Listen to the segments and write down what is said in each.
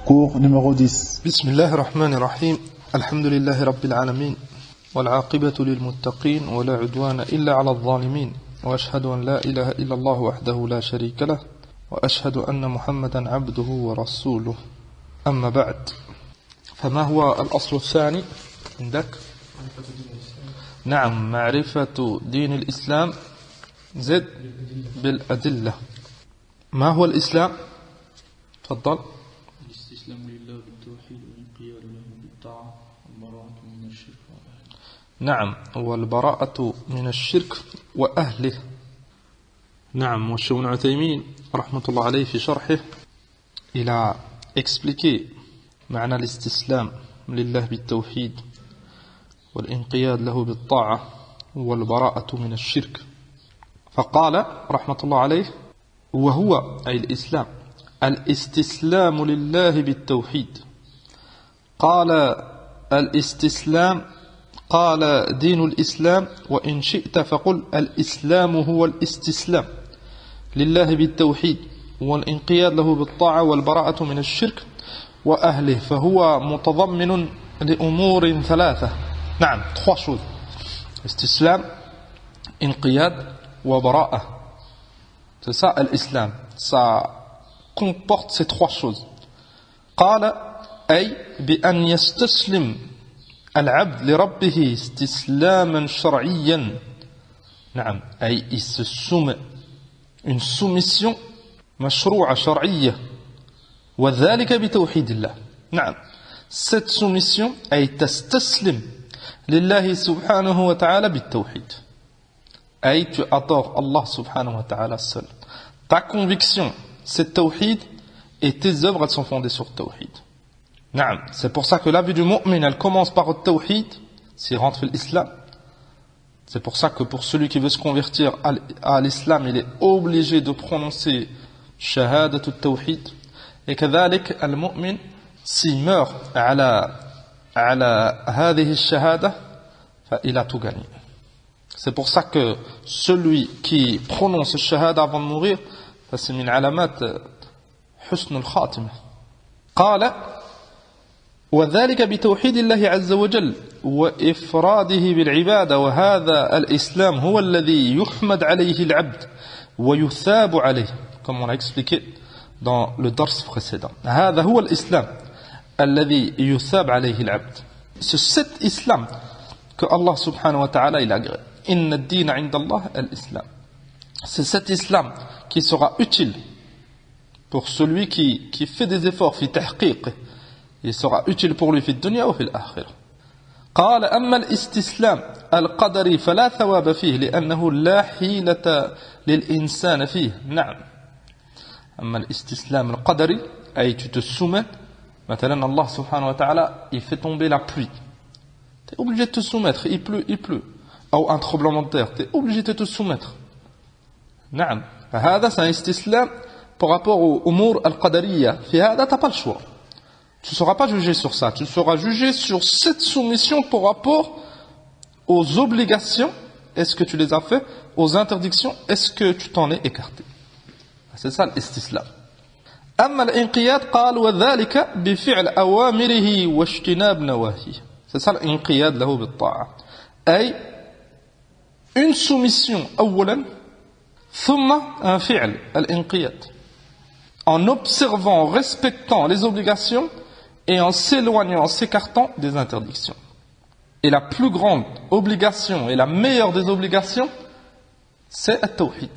Cours numéro 10. Bismillah ar-Rahman ar-Rahim. Alhamdulillahi Rabbil Alamin. والعاقبة للمتقين ولا عدوان إلا على الظالمين وأشهد أن لا إله إلا الله وحده لا شريك له وأشهد أن محمدا عبده ورسوله أما بعد فما هو الأصل الثاني عندك؟ نعم معرفة دين الإسلام زد بالأدلة. ما هو الإسلام؟ تفضل. الاستسلام لله بالتوحيد والانقياد له بالطاعة والبراءة من الشرك وأهله. نعم والبراءة من الشرك وأهله. نعم والشيخ ابن عثيمين رحمة الله عليه في شرحه il a expliqué معنى الاستسلام لله بالتوحيد والانقياد له بالطاعة والبراءة من الشرك فقال رحمة الله عليه وهو أي الإسلام الاستسلام لله بالتوحيد. قال الاستسلام قال دين الإسلام وإن شئت فقل الإسلام هو الاستسلام لله بالتوحيد والانقياد له بالطاعة والبراءة من الشرك وأهله فهو متضمن لأمور ثلاثة. نعم trois choses استسلام انقياد وبراءة. C'est ça l'islam. Ça comporte ces trois choses. قال أي بأن يستسلم العبد لربه استسلاما شرعيا. نعم أي il se soumet une soumission مشروعة شرعية وذلك بتوحيد الله. نعم cette soumission أي تستسلم لله سبحانه وتعالى بالتوحيد أي tu adores Allah subhanahu wa ta'ala seul. Ta conviction c'est tawhid et tes œuvres elles sont fondées sur tawhid. Naam, c'est pour ça que la vie du mu'min elle commence par le tawhid s'il rentre dans l'islam. C'est pour ça que pour celui qui veut se convertir à l'islam il est obligé de prononcer shahadat al-tawhid et كذلك المؤمن s'il meurt على هذه الشهادة il a tout gagné. C'est pour ça que celui qui prononce le shahada avant de mourir c'est من علامات حسن الخاتمة. قال وذلك بتوحيد الله عز وجل وإفراده بالعبادة وهذا الإسلام هو الذي يحمد عليه العبد ويثاب عليه comme on l'a expliqué dans le dars précédent. هذا هو الإسلام الذي يثاب عليه العبد. C'est cet islam que Allah subhanahu wa ta'ala il agrée. إن الدين عند الله الإسلام. C'est cet islam qui sera utile pour celui qui fait des efforts في تحقيقه. Il sera utile pour lui في الدنيا وفي الآخرة. قال أما الاستسلام القدري فلا ثواب فيه لأنه لا حيلة للإنسان فيه. نعم أما الاستسلام القدري أي tu te soumets. Maintenant Allah subhanahu wa ta'ala il fait tomber la pluie. Tu es obligé de te soumettre. Il pleut. Ou un tremblement de terre. Tu es obligé de te soumettre. نعم هذا c'est un istislam par rapport aux umur al-qadariyya. في هذا tu n'as pas le choix. Tu ne seras pas jugé sur ça. Tu seras jugé sur cette soumission par rapport aux obligations. Est-ce que tu les as fait? Aux interdictions. Est-ce que tu t'en es écarté? C'est ça l'istislam. أما الانقياد قال وذلك بفعل أوامره واجتناب نواهيه. C'est ça l'inqiyad له بالطاعة. أي une soumission أولا ثم un فعل الانقياد. En observant, en respectant les obligations et en s'éloignant, en s'écartant des interdictions. Et la plus grande obligation et la meilleure des obligations, c'est at-tawhid.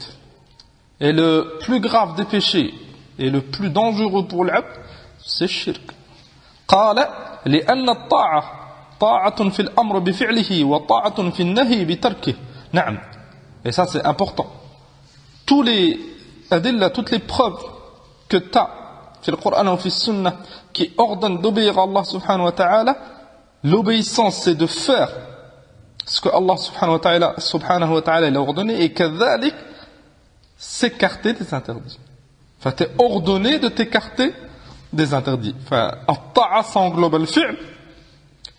Et le plus grave des péchés et le plus dangereux pour l'abd, c'est le shirk. قال لأن الطاعة طاعة في الأمر بفعله وطاعة في النهي بتركه. نعم. Et ça c'est important. Tous les adilla, toutes les preuves que tu as في القرآن وفي السنة qui ordonnent d'obéir à Allah subhanahu wa ta'ala, l'obéissance c'est de faire ce que Allah subhanahu wa ta'ala a ordonné et كذلك s'écarter des interdits. Enfin, tu es ordonné de t'écarter des interdits. Enfin, الطاعة s'englobe le fi'l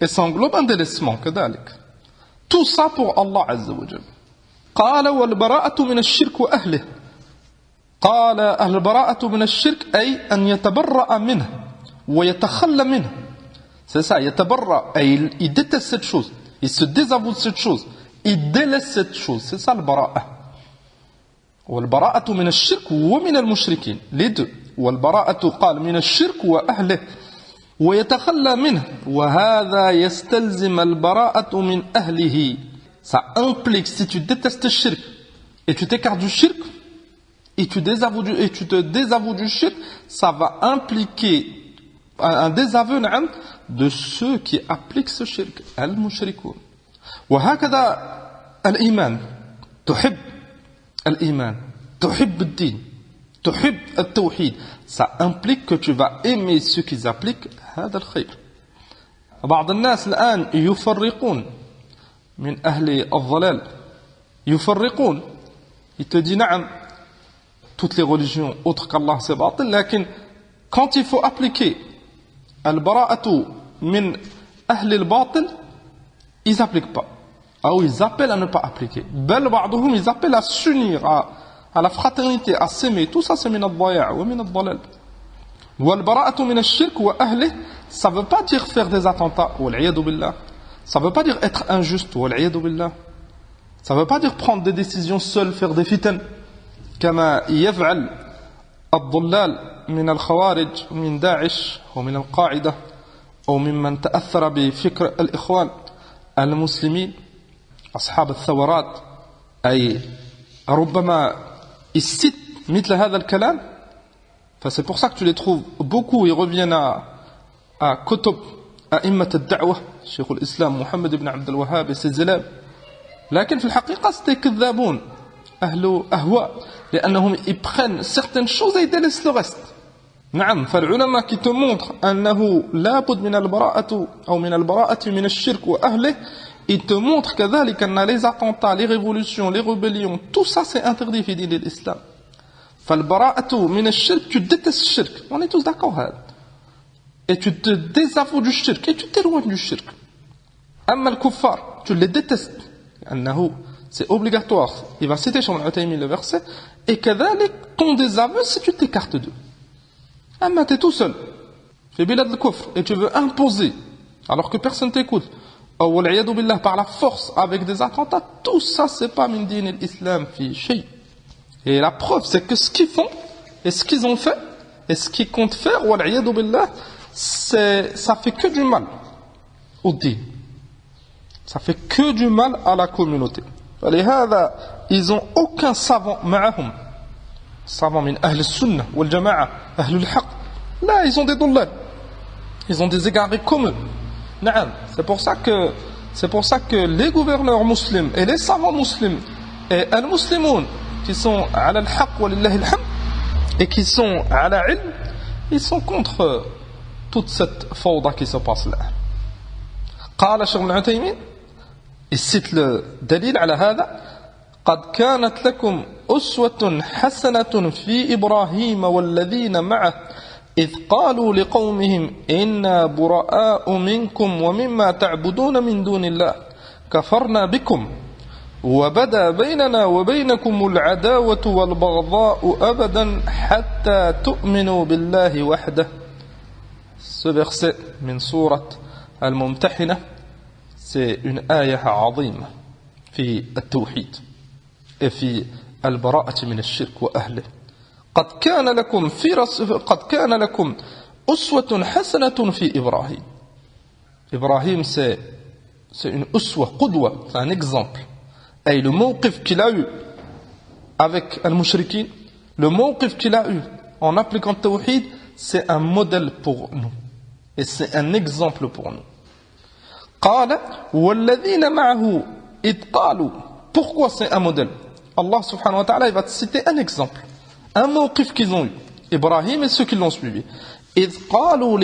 et s'englobe un délaissement كذلك. Tout ça pour Allah azza wa jalla. قال والبراءة من الشرك وأهله. قال البراءة من الشرك أي أن يتبرأ منه ويتخلى منه. C'est ça, يتبرأ, il déteste cette chose, il se désavoue de cette chose, il délaisse cette chose. C'est ça le bara'a. والبراءة من الشرك ومن المشركين, les deux. والبراءة قال من الشرك وأهله ويتخلى منه وهذا يستلزم البراءة من أهله. Ça implique, si tu détestes le shirk et tu t'écartes du shirk et tu te désavoues du shirk, ça va impliquer un désaveu de ceux qui appliquent ce shirk, al-mushrikoun. وهكذا الإيمان, تحب الإيمان, تحب الدين, تحب التوحيد. Ça implique que tu vas aimer ceux qui appliquent هذا الخير. بعض الناس الآن يفرقون من أهل الضلال, يفرقون. Il te dit نعم, toutes les religions autres qu'Allah c'est batil, لكن quand il faut appliquer البراءة من أهل الباطل, ils n'appliquent pas. Ou ils appellent à ne pas appliquer. بل بعضهم ils appellent à s'unir, à la fraternité, à s'aimer. Tout ça c'est من الضياع ومن الضلال. والبراءة من الشرك وأهله, ça veut pas dire faire des attentats, والعياذ بالله. Ça veut pas dire être injuste, والعياذ بالله. Ça veut pas dire prendre des décisions seul, faire des fitan, كما يفعل الضلال من الخوارج من داعش ومن القاعدة أو ممن تأثر بفكر الإخوان المسلمين أصحاب الثورات. أي ربما يسيت مثل هذا الكلام. C'est pour ça que tu les trouves beaucoup, ils reviennent à كتب أئمة الدعوة شيخ الإسلام محمد بن عبد الوهاب et ses élèves. لكن في الحقيقة c'était كذابون أهل أهواء, لأنهم ils prennent certaines choses et ils délaissent le reste. نعم, فالعلماء qui te montrent أنه لا بد من البراءة أو من البراءة من الشرك وأهله, ils te montrent كذلك أن les attentats, les révolutions, les rébellions, tout ça c'est interdit في دين الإسلام. فالبراءة من الشرك, tu détestes le shirk, on est tous d'accord هذا, et tu te désavoues du shirk et tu t'éloignes du shirk. أما الكفار, tu les détestes أنه c'est obligatoire. Il va citer Cheikh Ibn Uthaymin le verset, et كذلك ton désaveu si tu t'écartes d'eux. أما t'es tout seul في بلاد الكفر et tu veux imposer alors que personne t'écoute, والعياذ بالله, par la force avec des attentats, tout ça c'est pas min din l'islam fi shay. Et la preuve c'est que ce qu'ils font et ce qu'ils ont fait et ce qu'ils comptent faire, والعياذ بالله, ça fait que du mal au din, ça fait que du mal à la communauté. فلهذا ils ont aucun savant معهم, savant من أهل السنة والجماعة أهل الحق. Là ils ont des dollars, ils ont des égarés comme eux. نعم, c'est pour ça que les gouverneurs musulmans et les savants musulmans et les musulmans qui sont على الحق ولله الحمد et qui sont على علم, ils sont contre toute cette fawda qui se passe là. قال شيخ ابن عثيمين, il cite le dalil على هذا, قد كانت لكم أسوة حسنة في إبراهيم والذين معه إذ قالوا لقومهم إنا براء منكم ومما تعبدون من دون الله كفرنا بكم وبدا بيننا وبينكم العداوة والبغضاء أبدا حتى تؤمنوا بالله وحده. Ce verset من سورة الممتحنة, c'est une ayah عظيمة في التوحيد في البراءة من الشرك وأهله. قد كان لكم أسوة حسنة في إبراهيم. إبراهيم c'est une أسوة, قدوة, c'est un exemple. Et le mawqif qu'il a eu avec al-mushrikin, le mawqif qu'il a eu en appliquant le tawhid, c'est un modèle pour nous et c'est un exemple pour nous. قال والذين معه إذ قالوا. Pourquoi c'est un modèle? Allah subhanahu wa ta'ala, il va te citer un exemple, un mawqif qu'ils ont eu, Ibrahim et ceux qui l'ont suivi. إذ قالوا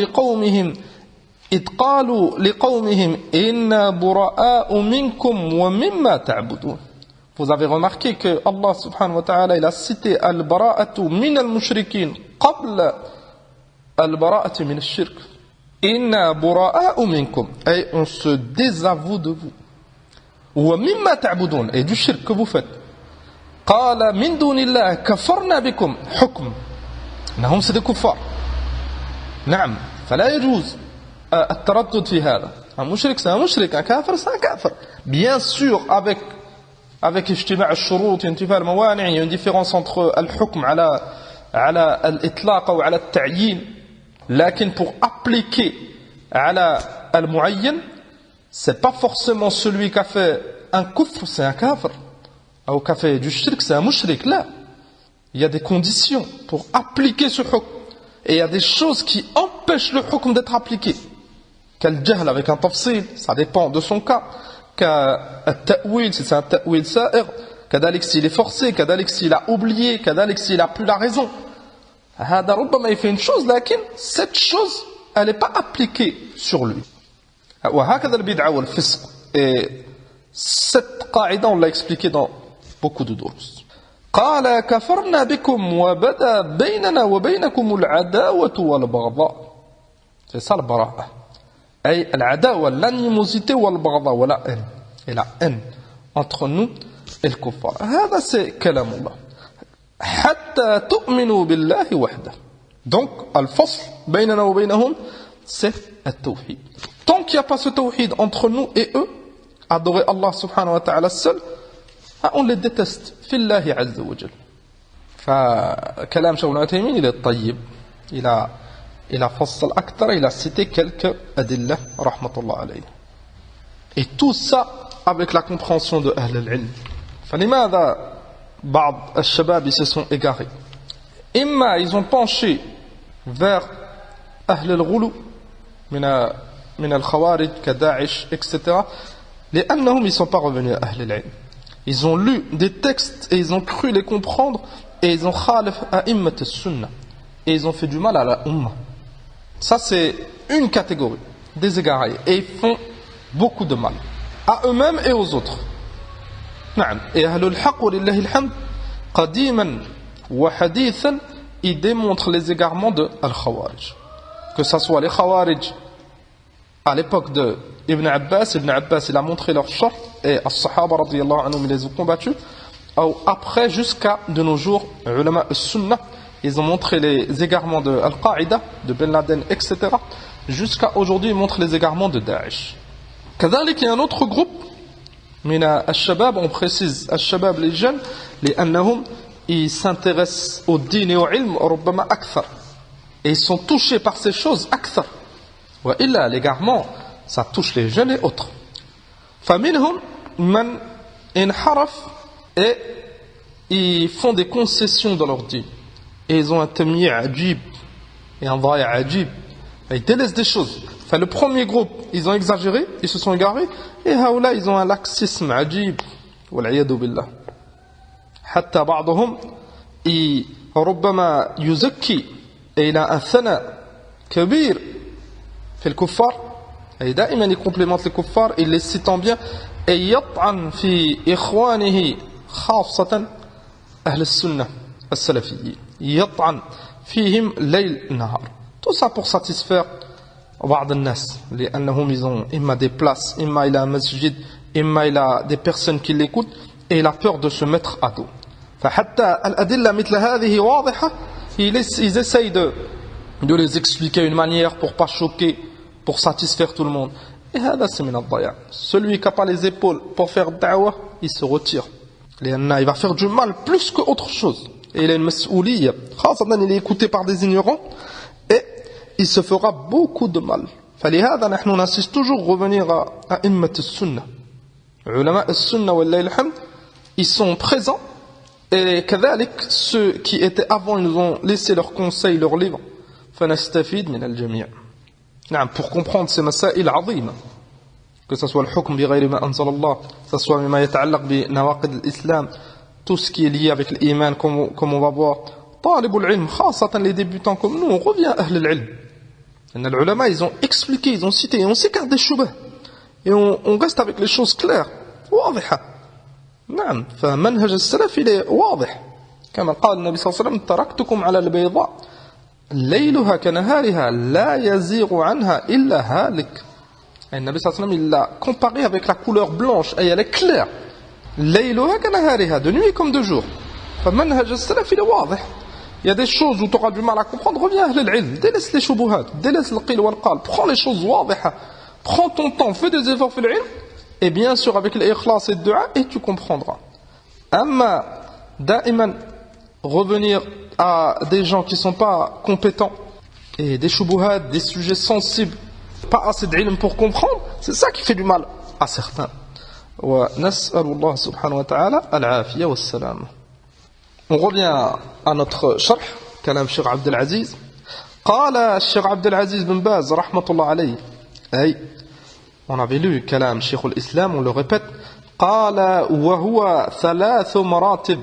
لقومهم إنا براء منكم ومما تعبدون. Vous avez remarqué que Allah subhanahu wa ta'ala, il a cité al-bara'atu min al-mushrikin qabla al-bara'atu min al-shirk. Inna buraa'u minkum, et on se désavoue de vous. Wa mimma ta'budun, et du shirk que vous faites. Qala min dunillah kafarna bikum hukm. Nahum c'est des kuffars. Naam. فلا يجوز التردد في هذا. Un mushrik c'est un mushrik, un kafir c'est un kafir. Bien sûr avec اجتماع الشروط وانتفاء الموانع, il y a une différence entre الحكم على الإطلاق أو على التعيين. لكن pour appliquer على المعين, c'est pas forcément celui qui a fait un kufr, c'est un kafir. Ou qui a fait du shirk, c'est un mushrik. Là, il y a des conditions pour appliquer ce hukm. Et il y a des choses qui empêchent le hukm d'être appliqué. Quel jahl avec un tafsil, ça dépend de son cas. Ta'wil, si c'est un ta'wil sa'ir. Kadalik s'il est forcé, kadalik s'il a oublié, kadalik s'il a plus la raison. Hada rubbama il fait une chose, lakin cette chose, elle n'est pas appliquée sur lui. وهكذا البدعة والفسق. Et cette qaïda, on l'a expliqué dans beaucoup de durus. قال كفرنا بكم وبدا بيننا وبينكم العداوة والبغضاء. C'est ça le bara'a. أي العداوة, l'animosité والبغضاء ولا haine. Et la haine entre nous et le kuffar. هذا c'est كلام الله. حتى تؤمنوا بالله وحده. Donc الفصل بيننا وبينهم c'est التوحيد. Tant qu'il n'y a pas ce tawhid entre nous et eux, adorer Allah subhanahu wa ta'ala seul, on les déteste. Fillahi azza wa jal. فكلام شيخ ابن عثيمين il est طيب. Il a fassal akthar, il a cité quelques adillah rahmatullah alayhi. Et tout ça avec la compréhension de Ahl al-Ilm. فلماذا بعض الشباب se sont égarés? Imma ils ont penché vers Ahl al-Ghulu من الخوارج كداعش etc. لأنهم ils ne sont pas revenus à Ahl al-Ilm. Ils ont lu des textes et ils ont cru les comprendre et ils ont khalif a'immat al-sunnah et ils ont fait du mal à la ummah. Ça c'est une catégorie des égarés et ils font beaucoup de mal à eux-mêmes et aux autres. نعم. Et ahlul haqq walillahi alhamd qadiman wa hadithan, ils démontrent les égarements de al-khawarij. Que ça soit les khawarij à l'époque de Ibn Abbas il a montré leur shart et as-sahaba radiyallahu anhum ils les ont combattus, ou après jusqu'à de nos jours ulama al-sunnah ils ont montré les égarements de Al-Qaïda, de Ben Laden etc. jusqu'à aujourd'hui ils montrent les égarements de Daesh. كذلك il y a un autre groupe من الشباب, on précise الشباب les jeunes لأنهم ils s'intéressent au din et au ilm ربما أكثر et ils sont touchés par ces choses أكثر. وإلا l'égarement ça touche les jeunes et autres. فمنهم من انحرف et ils font des concessions dans leur din et ils ont un tamyi' ajib et un dhaya' ajib, ils délaissent des choses. Enfin, le premier groupe ils ont exagéré, ils se sont égarés, et haoula ils ont un laxisme ajib والعياذ بالله. حتى بعضهم ربما يزكي et il a un ثناء كبير في الكفار, et دائما il complimente les kuffars, il les cite en bien, et يطعن في إخوانه خاصة أهل السنة السلفيين, يطعن فيهم ليل نهار. Tout ça pour satisfaire بعض الناس لأنهم ils ont إما des places, إما il a un masjid, إما il a des personnes qui l'écoutent, et il a peur de se mettre à dos. فحتى الأدلة مثل هذه واضحة, ils essayent de les expliquer d'une manière pour pas choquer, pour satisfaire tout le monde. Et هذا c'est من الضياع. Celui qui n'a pas les épaules pour faire da'wah, il se retire. Il va faire du mal plus qu'autre chose. Et il a une mas'ouliyya. Il est écouté par des ignorants et il se fera beaucoup de mal. فلهذا نحن نinsiste toujours revenir à immat al-sunnah. Ulama al-sunnah wallahi alhamd, ils sont présents, et كذلك ceux qui étaient avant, ils nous ont laissé leurs conseils, leurs livres. فنستفيد من الجميع. نعم, pour comprendre ces مسائل عظيمة, que ce soit le hukm بغير ما أنزل الله, que ce soit مما يتعلق بنواقض الإسلام, tout ce qui est lié avec l'iman, comme on va voir. طالب العلم, خاصة les débutants comme nous, on revient à أهل العلم. Les ulama, ils ont expliqué, ils ont cité, et on s'écarte des shubah, et on reste avec les choses claires, واضحة. نعم, فمنهج السلف il est واضح. كما قال النبي صلى الله عليه وسلم تركتكم على البيضاء ليلها كنهارها لا يزيغ عنها إلا هالك. Et le Nabi sallallahu alayhi wa sallam, il l'a comparé avec la couleur blanche, et elle est claire. ليلها كنهارها, de nuit comme de jour. فمنهج السلف il est واضح. Il y a des choses où tu auras du mal à comprendre, reviens à l'ilm, délaisse les shubuhat, délaisse le qil wal qal, prends les choses wadiha, prends ton temps, fais des efforts fil ilm, et bien sûr avec l'ikhlas et le dua, et tu comprendras. Amma da'iman revenir à des gens qui ne sont pas compétents, et des shubuhat, des sujets sensibles, pas assez d'ilm pour comprendre, c'est ça qui fait du mal à certains. Wa nas'alullah subhanahu wa ta'ala al-afiya wa salam. On revient à notre sharh, kalam Cheikh Abdel Aziz. Qala Cheikh Abdel Aziz bin Baz, rahmatullah alayhi. Hey, on avait lu kalam Cheikh al-Islam, on le répète. Qala wa huwa thalathu maratib.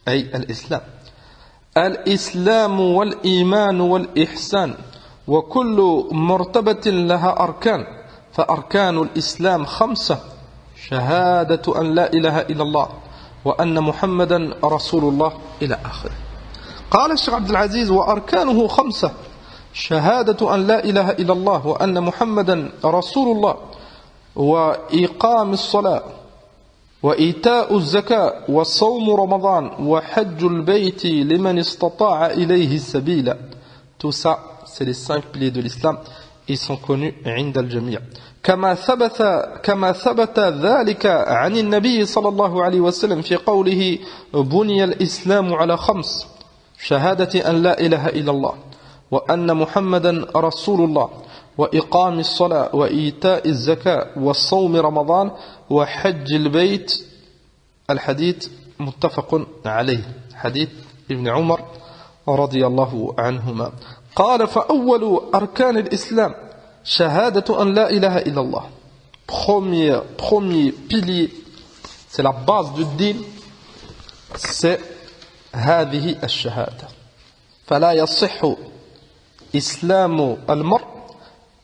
Hey, al-Islam. Al-Islam wal-Iman wal-Ihsan. وكل مرتبة لها أركان فأركان الإسلام 5 شهادة أن لا إله إلا الله وأن محمدا رسول الله إلى آخره. قال الشيخ عبد العزيز وأركانه 5 شهادة أن لا إله إلا الله وأن محمدا رسول الله وإقام الصلاة وإيتاء الزكاة وصوم رمضان وحج البيت لمن استطاع إليه السبيل. Tout ça, c'est les 5 piliers de l'islam. Ils sont connus عند الجميع. كما ثبت ذلك عن النبي صلى الله عليه وسلم في قوله بني الإسلام على 5 شهادة أن لا إله إلا الله وأن محمدا رسول الله وإقام الصلاة وإيتاء الزكاة وصوم رمضان وحج البيت. الحديث متفق عليه حديث ابن عمر رضي الله عنهما. قال فأول أركان الإسلام شهادة أن لا إله إلا الله. Premier pilier, c'est la base du din, c'est هذه الشهادة. فلا يصح إسلام المرء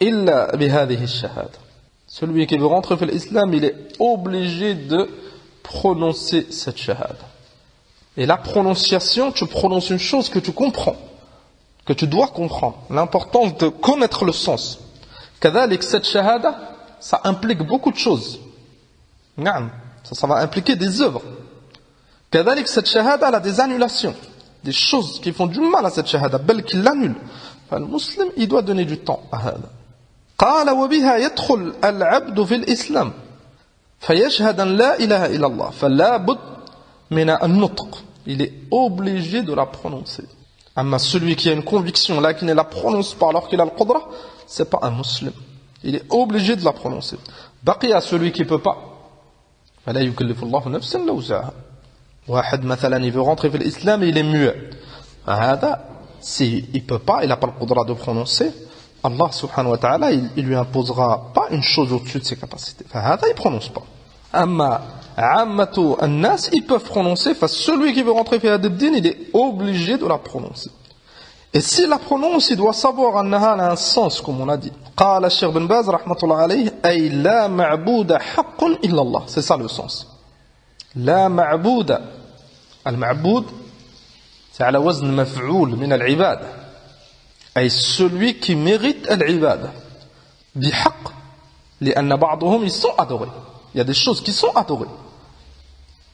إلا بهذه الشهادة. Celui qui veut rentrer dans l'islam, il est obligé de prononcer cette shahada. Et la prononciation, tu prononces une chose que tu comprends, que tu dois comprendre. L'importance de connaître le sens. Kadhalik, cette shahada, ça implique beaucoup de choses. Ça va impliquer des œuvres. Kadhalik, cette shahada, elle a des annulations. Des choses qui font du mal à cette shahada, bel qui l'annule. Le musulman, il doit donner du temps à hada. قال وبها يدخل العبد في الإسلام فيشهد أن لا إله إلا الله فلا بد من النطق. Il est obligé de la prononcer. Amma celui qui a une conviction là qui ne la prononce pas alors qu'il a le qudra, c'est pas un musulman. Il est obligé de la prononcer. Baqiya celui qui peut pas. فلا يكلف الله نفسا إلا وسعها. واحد مثلا il veut rentrer dans l'islam et il est muet. هذا si il peut pas, il n'a pas le qudra de prononcer, Allah subhanahu wa ta'ala il lui imposera pas une chose au-dessus de ses capacités. فهذا il prononce pas. Amma ammatu an-nas, ils peuvent prononcer. Celui qui veut rentrer dans ad-din, il est obligé de la prononcer. Et s'il la prononce, il doit savoir annaha a un sens, comme on a dit. قال الشيخ بن باز رحمة الله عليه أي لا معبود حق إلا الله. C'est ça le sens. لا معبود. المعبود c'est على وزن مفعول من العبادة. أي celui qui mérite العبادة بحق لأن بعضهم ils sont adorés. Il y a des choses qui sont adorées.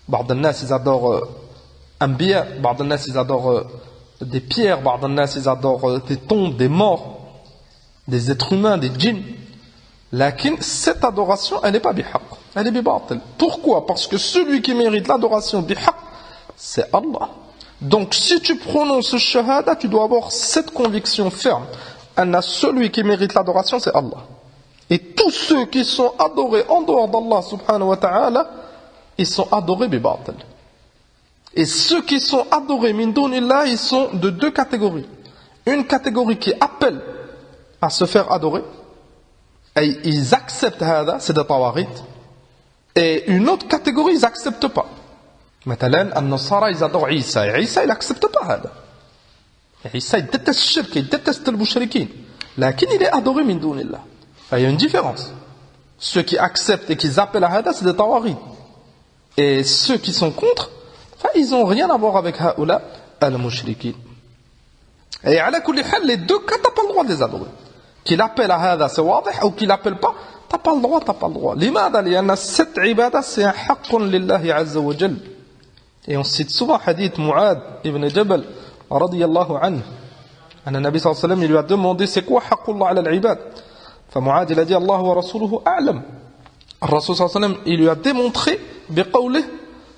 بعض الناس ils adorent أنبياء, بعض الناس ils adorent des pierres, بعض الناس ils adorent des tombes, des morts, des êtres humains, des djinns. Lakin cette adoration, elle n'est pas bihaq, elle est bibatil. Pourquoi? Parce que celui qui mérite l'adoration bihaq, c'est Allah. Donc si tu prononces ce shahada, tu dois avoir cette conviction ferme. Celui qui mérite l'adoration, c'est Allah. Et tous ceux qui sont adorés en dehors d'Allah subhanahu wa ta'ala, ils sont adorés bibatil. Et ceux qui sont adorés min dunillah, ils sont de 2 catégories. Une catégorie qui appelle à se faire adorer, et ils acceptent hada, c'est des tawarit. Et une autre catégorie, ils n'acceptent pas. Maintenant, al-Nasara, ils adorent Isa. Et Isa, il n'accepte pas hada. Isa, il déteste le shirk, il déteste le mushrikin. Lakin, il est adoré min dunillah. Il y a une différence. Ceux qui acceptent et qui appellent à hada, c'est des tawarit. Et ceux qui sont contre, ils n'ont rien à voir avec haoula al-mushrikin. Et à la kulli hal, les 2 cas, tu n'as pas le droit de les adorer. Qu'il appelle à hada, c'est wadih, ou qu'il appelle pas, tu n'as pas le droit, tu n'as pas le droit. Limada, lianna cette ibada, c'est un haqqun lillahi azza wa jal. Et on cite souvent hadith Mu'ad ibn Jabal, radiyallahu anhu, anna Nabi sallallahu alayhi wa sallam, il lui a demandé c'est quoi haqqullah ala al-ibad. فمعاذ il a dit Allah wa rasuluhu a'lam. Rasul sallallahu alayhi wa sallam, il lui a démontré بقوله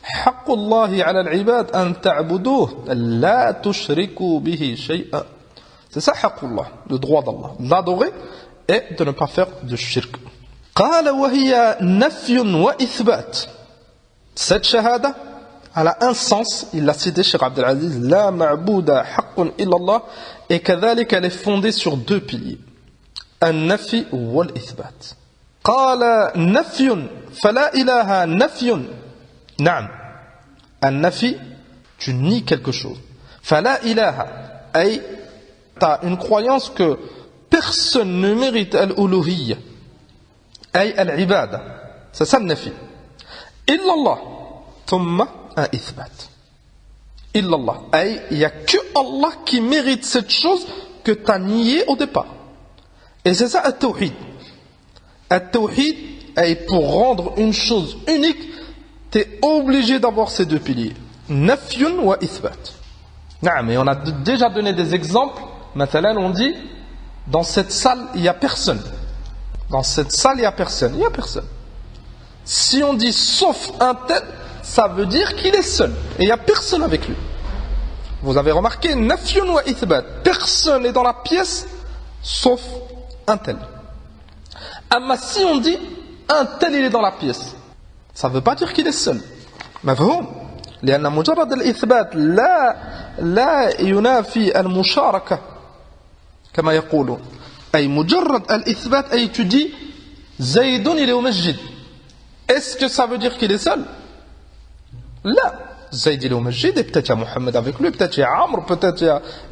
حق الله على العباد أن تعبدوه لا تشركوا به شيئا. C'est ça haqqullah, le droit d'Allah, l'adorer et de ne pas faire de shirk. قال وهي نفي وإثبات. Cette shahada, elle a un sens, il l'a cité Cheikh Abdel Aziz, la ma'bouda haqqun illallah, et كذلك elle est fondée sur deux piliers, النفي والإثبات. قال نفي فلا إله نفي. نعم النفي, tu nies quelque chose. فلا إله أي tu as une croyance que personne ne mérite al-uluhiyya أي al-ibada, c'est ça le nafi. إلا الله ثم إثبات. إلا الله أي il n'y a que Allah qui mérite cette chose que tu as niée au départ. Et c'est ça al-tawhid. Al-tawhid est pour rendre une chose unique, tu es obligé d'avoir ces deux piliers. Nafyun wa ithbat. Naam, et on a déjà donné des exemples. Maintenant, on dit, dans cette salle, il n'y a personne. Dans cette salle, il n'y a personne. Il n'y a personne. Si on dit sauf un tel, ça veut dire qu'il est seul. Et il n'y a personne avec lui. Vous avez remarqué, nafyun wa ithbat. Personne n'est dans la pièce, sauf un tel. Mais si on dit un tel il est dans la pièce, ça ne veut pas dire qu'il est seul. مفهوم؟ لأن مجرد الإثبات لا ينافي المشاركة كما يقولون. أي مجرد الإثبات أي tu dis زيد il est au masjid. Est-ce que ça veut dire qu'il est seul? لا. زيد il est au masjid et peut-être il y a Mohamed avec lui, peut-être il y a Amr, peut-être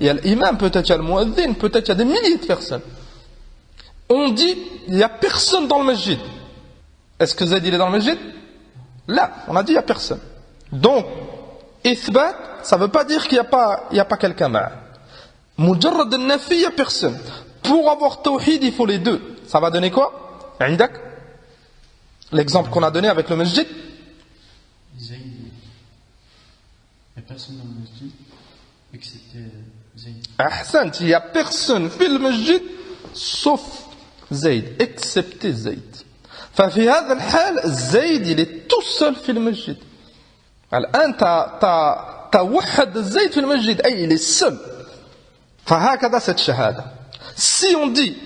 il y a l'imam, peut-être il y a le muaddin, peut-être il y a des milliers de personnes. On dit, il n'y a personne dans le masjid. Est-ce que Zayd il est dans le masjid? Là, on a dit il n'y a personne. Donc, ithbat, ça ne veut pas dire qu'il n'y a pas quelqu'un ma'a. Mujarrad al-nafi, il n'y a personne. Pour avoir tawhid, il faut les deux. Ça va donner quoi? Indak? L'exemple qu'on a donné avec le masjid. Zayd, il n'y a personne dans le masjid, excepté Zayd. Ahsant, il n'y a personne dans le masjid, sauf Zayd, excepté Zayd. ففي هذا الحال زيد il est tout seul في المسجد. الآن توحد زيد في المسجد أي il est seul. فهكذا cette shahada. Si on dit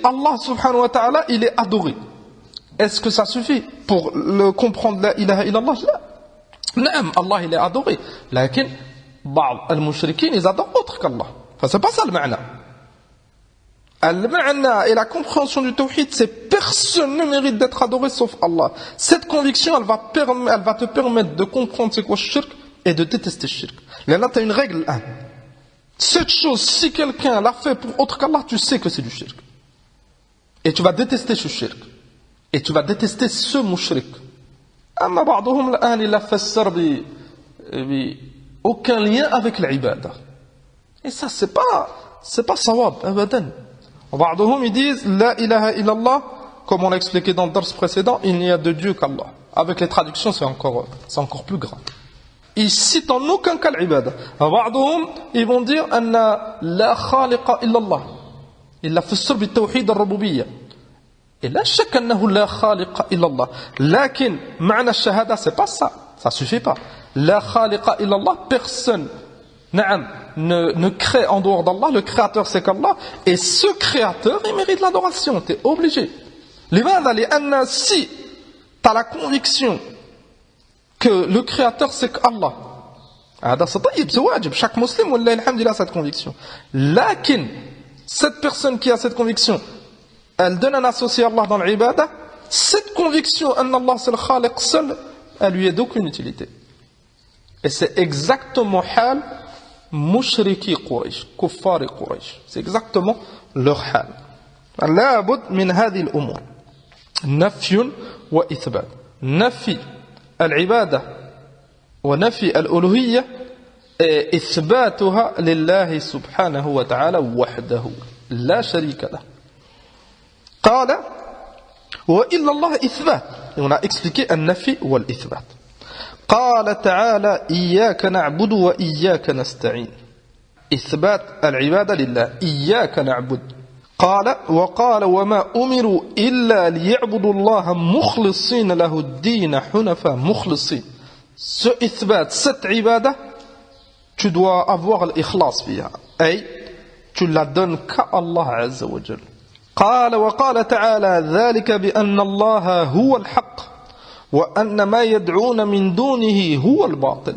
Allah subhanahu wa ta'ala il est adoré, est-ce que ça suffit pour le comprendre la ilaha illallah? لا. نعم Allah il est adoré, لكن بعض المشركين ils adorent autre qu'Allah. C'est pas ça le معنى. Al-ma'na et la compréhension du tawhid, c'est personne ne mérite d'être adoré sauf Allah. Cette conviction, elle va te permettre de comprendre c'est quoi le shirk et de détester le shirk. Là, tu as une règle. Cette chose, si quelqu'un l'a fait pour autre qu'Allah, tu sais que c'est du shirk. Et tu vas détester ce shirk. Et tu vas détester ce mushrik. Amma ba'duhum l'an il a fassar bi aucun lien avec l'ibada. Et ça, c'est pas sawab, abadan. Ba'duhum ils disent la ilaha illallah, comme on l'a expliqué dans le dars précédent, il n'y a de Dieu qu'Allah. Avec les traductions, c'est encore plus grave. Ils citent en aucun cas l'ibada. Ba'duhum ils vont dire anna la khaliqa illallah. Il a fassar bi tawhid al-rububiyya. Et la shak annahu la khaliqa illallah. Lakin ma'na ash-shahada c'est pas ça. Ça suffit pas. La khaliqa illallah, personne ne crée en dehors d'Allah, le créateur c'est qu'Allah, et ce créateur il mérite l'adoration, tu es obligé. Si tu as la conviction que le créateur c'est qu'Allah, c'est wajib, chaque musulman wallah alhamdulillah a cette conviction. Lakin cette personne qui a cette conviction, elle donne un associé à Allah dans l'ibada, cette conviction Allah c'est le khaliq seul, elle lui est d'aucune utilité. Et c'est exactement hal mushriki Quraysh, kuffari Quraysh. C'est exactement leur hal. La bud min hadhi al-umur. Nafyun wa ithbat. Nafi al-ibada wa nafi al-uluhiyya et ithbatuha lillahi subhanahu wa ta'ala wahdahu. La sharika lah. Qala wa illa Allah ithbat. Et on a expliqué al-nafi wa al-ithbat. قال تعالى إياك نعبد وإياك نستعين إثبات العبادة لله إياك نعبد قال وقال وما أمروا إلا ليعبدوا الله مخلصين له الدين حنفاء مخلصين ce إثبات cette عبادة tu dois avoir l'ikhlas فيها أي tu la donnes qu'à Allah عز وجل قال وقال تعالى ذلك بأن الله هو الحق وأن ما يدعون من دونه هو الباطل.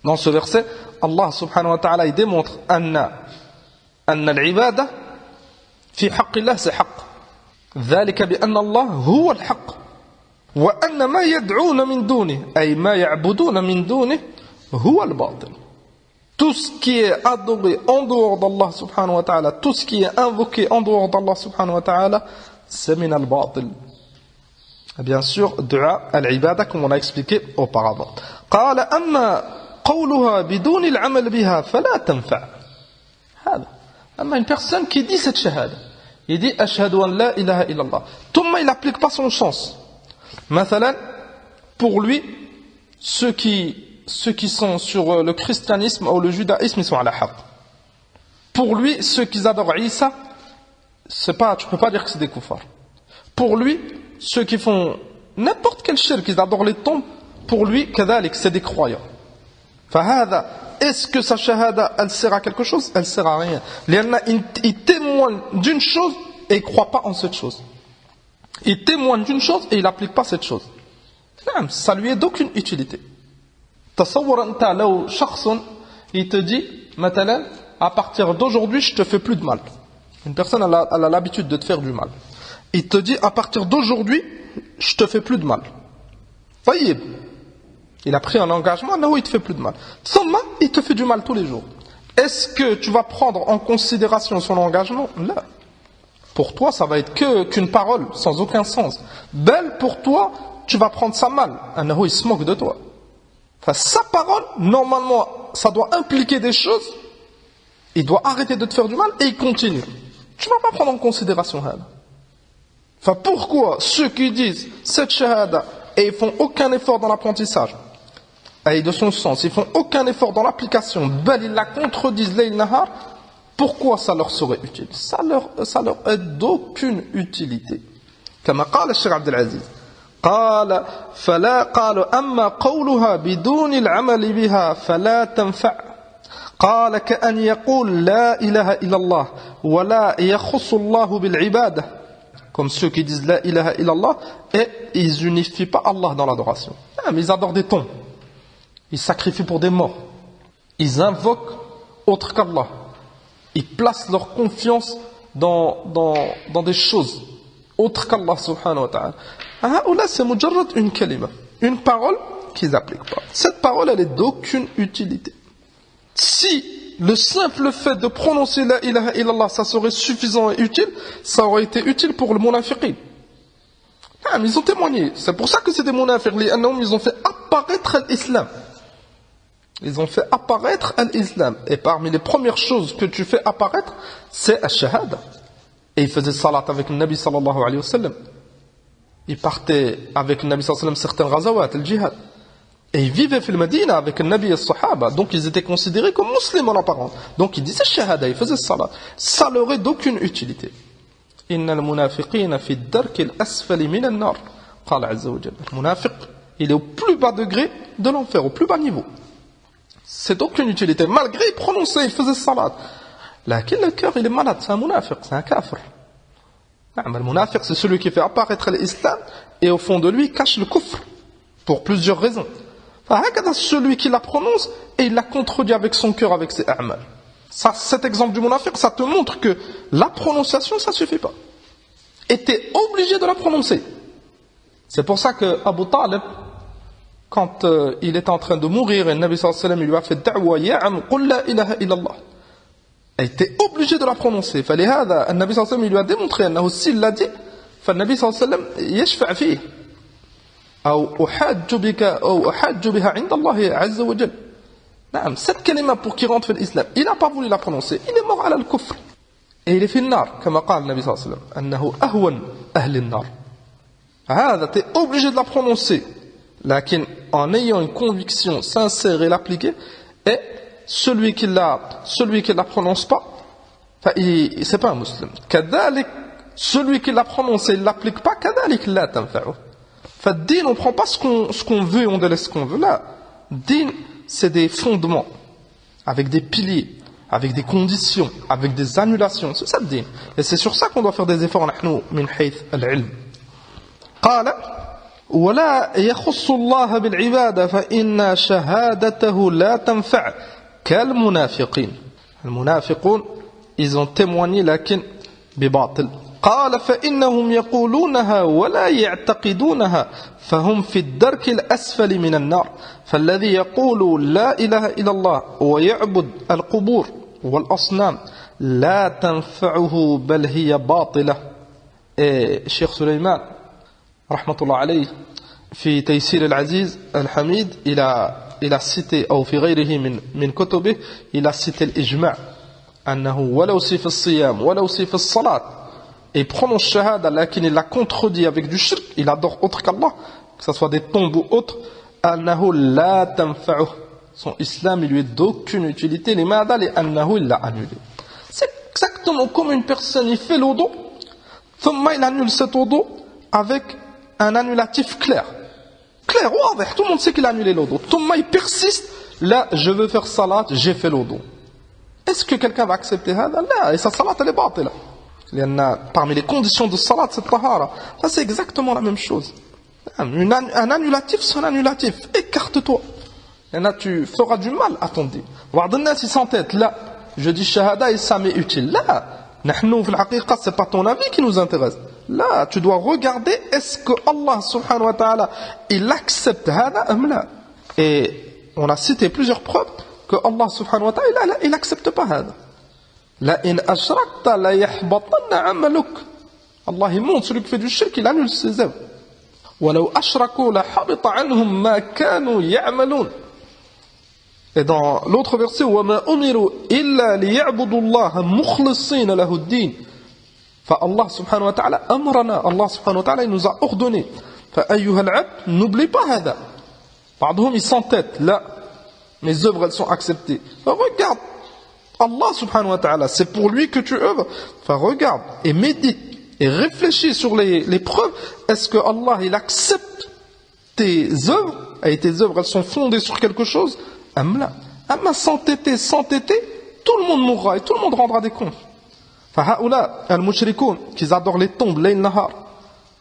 Dans ce verset, Allah subhanahu wa ta'ala il démontre أن العبادة في حق الله c'est حق. ذلك بأن الله هو الحق وأن ما يدعون من دونه أي ما يعبدون من دونه هو الباطل. Tout ce qui est adoré en dehors d'Allah subhanahu wa ta'ala, tout ce qui est invoqué en dehors d'Allah subhanahu wa ta'ala, c'est min al-batil. Bien sûr, dua al-ibada comme on a expliqué auparavant. قال أما قولها بدون العمل بها فلا تنفع. هذا. أما une personne qui dit cette shahada, il dit أشهد أن لا إله إلا الله. ثم il n'applique pas son sens. مثلا, pour lui, ceux qui sont sur le christianisme ou le judaïsme, ils sont à la haq. Pour lui, ceux qui adorent Isa, c'est pas, tu peux pas dire que c'est des koufars. Pour lui, ceux qui font n'importe quel shirk, ils adorent les tombes, pour lui, kadhalik, c'est des croyants. Fahada, est-ce que sa shahada, elle sert à quelque chose? Elle sert à rien. Il témoigne d'une chose et il croit pas en cette chose. Il témoigne d'une chose et il n'applique pas cette chose. Ça lui est d'aucune utilité. تصور أنت لو شخص il te dit مثلا à partir d'aujourd'hui je te fais plus de mal. Une personne elle a l'habitude de te faire du mal. Il te dit à partir d'aujourd'hui je te fais plus de mal. Voyez, il a pris un engagement, non, il te fait plus de mal. Seulement, il te fait du mal tous les jours. Est-ce que tu vas prendre en considération son engagement? Là. Pour toi, ça va être qu'une parole sans aucun sens. Belle pour toi, tu vas prendre ça mal. Il se moque de toi. Enfin, sa parole, normalement, ça doit impliquer des choses. Il doit arrêter de te faire du mal et il continue. Tu ne vas pas prendre en considération ça. Enfin, pourquoi ceux qui disent cette shahada et ils font aucun effort dans l'apprentissage et de son sens, ils font aucun effort dans l'application, bel ils la contredisent layl nahar, pourquoi ça leur serait utile? Ça leur est d'aucune utilité. Comme قال الشيخ عبد العزيز قال فلا قالوا أما قولها بدون العمل بها فلا تنفع قال كأن يقول لا إله إلا الله ولا يخص الله بالعبادة comme ceux qui disent la ilaha illallah et ils unifient pas Allah dans l'adoration. Mais ils adorent des tombes, ils sacrifient pour des morts, ils invoquent autre qu'Allah, ils placent leur confiance dans des choses autres qu'Allah subhanahu wa ta'ala. Là, c'est mujarrad une kalima, une parole qu'ils n'appliquent pas. Cette parole, elle est d'aucune utilité. Si le simple fait de prononcer la ilaha illallah, ça serait suffisant et utile, ça aurait été utile pour le munafiqin. Mais ils ont témoigné. C'est pour ça que c'est des munafiqin. Ils ont fait apparaître l'islam. Ils ont fait apparaître l'islam. Et parmi les premières choses que tu fais apparaître, c'est al-shahada. Et ils faisaient salat avec le Nabi sallallahu alayhi wa sallam. Ils partaient avec le Nabi sallallahu alayhi wa sallam certains ghazawat, le jihad. Et ils vivaient dans le Médina avec le Nabi et le Sahaba. Donc ils étaient considérés comme musulmans en apparence. Donc ils disaient shahada, ils faisaient salat. Ça leur est d'aucune utilité. Inna al-munafiqina fi ad-darki al-asfali min an-nar. Qala azza wa jalla. Le munafiq, il est au plus bas degré de l'enfer, au plus bas niveau. C'est d'aucune utilité. Malgré il prononçait, il faisait salat. Là, le cœur, il est malade, c'est un munafiq, c'est un kafir. Le munafiq, c'est celui qui fait apparaître l'islam et au fond de lui, il cache le kufr. Pour plusieurs raisons. Celui qui la prononce et il la contredit avec son cœur, avec ses a'mal. Cet exemple du munafiq, ça te montre que la prononciation, ça ne suffit pas. Et tu es obligé de la prononcer. C'est pour ça que Abu Talib, quand il était en train de mourir, et le Nabi sallallahu alayhi wa sallam lui a fait da'wa, ya'am, qul la ilaha illallah. Il était obligé de la prononcer. فلهذا النبي صلى الله عليه وسلم lui a démontré أنه s'il l'a dit, فالنبي صلى الله عليه وسلم يشفع فيه. أو أحاج بها عند الله عز وجل. نعم, cette kalima pour qu'il rentre dans l'islam, il n'a pas voulu la prononcer, il est mort على الكفر. Et il est في النار, كما قال النبي صلى الله عليه وسلم, أنه أهون أهل النار. هذا, t'es obligé de la prononcer. Lakin, en ayant une conviction sincère et l'appliquer, et celui qui la prononce pas, c'est pas un musulman. Kadalik, celui qui la prononce et ne l'applique pas, kadalik la tanfa'u. Din, on prend pas ce qu'on veut et on délaisse ce qu'on veut. Là, din, c'est des fondements, avec des piliers, avec des conditions, avec des annulations. C'est ça le din. Et c'est sur ça qu'on doit faire des efforts, nahnu, min hayth al-ilm. قال ولا يخص الله بالعبادة فإن شهادته لا تنفع كالمنافقين. المنافقون ils ont témoigné لكن بباطل. قال فإنهم يقولونها ولا يعتقدونها فهم في الدرك الأسفل من النار. فالذي يقول لا إله إلا الله ويعبد القبور والأصنام لا تنفعه بل هي باطلة. الشيخ سليمان رحمة الله عليه في تيسير العزيز الحميد إلى cité أو في غيره من كتبه إلى cité الإجماع أنه ولو في الصيام ولو في الصلاة et prononce shahada lakin il la contredit avec du shirk, il adore autre qu'Allah, que ce soit des tombes ou autres, annahu la tanfa'uh, son islam il lui est d'aucune utilité, limada li annahu il l'a annulé. C'est exactement comme une personne il fait l'odo, thumma il annule cet odo avec un annulatif clair, wadih, tout le monde sait qu'il a annulé l'odo, thumma il persiste, là je veux faire salat, j'ai fait l'odo. Est-ce que quelqu'un va accepter ça? Là, et sa salat elle est batila. Parmi les conditions de salat, c'est tahara. Ça, c'est exactement la même chose. Un annulatif, c'est un annulatif. Écarte-toi. Tu feras du mal à ton din. Wa'adna si sans tête, là, je dis shahada et ça m'est utile. Là, nahnu fil haqiqa, c'est pas ton avis qui nous intéresse. Là, tu dois regarder, est-ce que Allah subhanahu wa ta'ala, il accepte hada am la. Et on a cité plusieurs preuves que Allah subhanahu wa ta'ala, il accepte pas hada. La in ashrakta la yahbatanna amaluk. Allah il montre celui qui fait du shirk, il annule ses œuvres. Walau ashraku la habita anhum ma kanu ya'malun. Et dans l'autre verset, wa ma umiru illa liya'budu Allah mukhlisina lahu ad-din. Fa Allah subhanahu wa ta'ala amrana, Allah subhanahu wa ta'ala il nous a ordonné. Fa ayyuha al-'abd, n'oublie pas hada. بعضهم ils s'entêtent, là mes œuvres elles sont acceptées. Regarde Allah subhanahu wa ta'ala, c'est pour lui que tu œuvres. Enfin, regarde et médite et réfléchis sur les preuves. Est-ce que Allah il accepte tes œuvres et tes œuvres elles sont fondées sur quelque chose? Amla. Amma s'entêter, tout le monde mourra et tout le monde rendra des comptes. Enfin, haoula, al-mushrikoun, qu'ils adorent les tombes, layl nahar,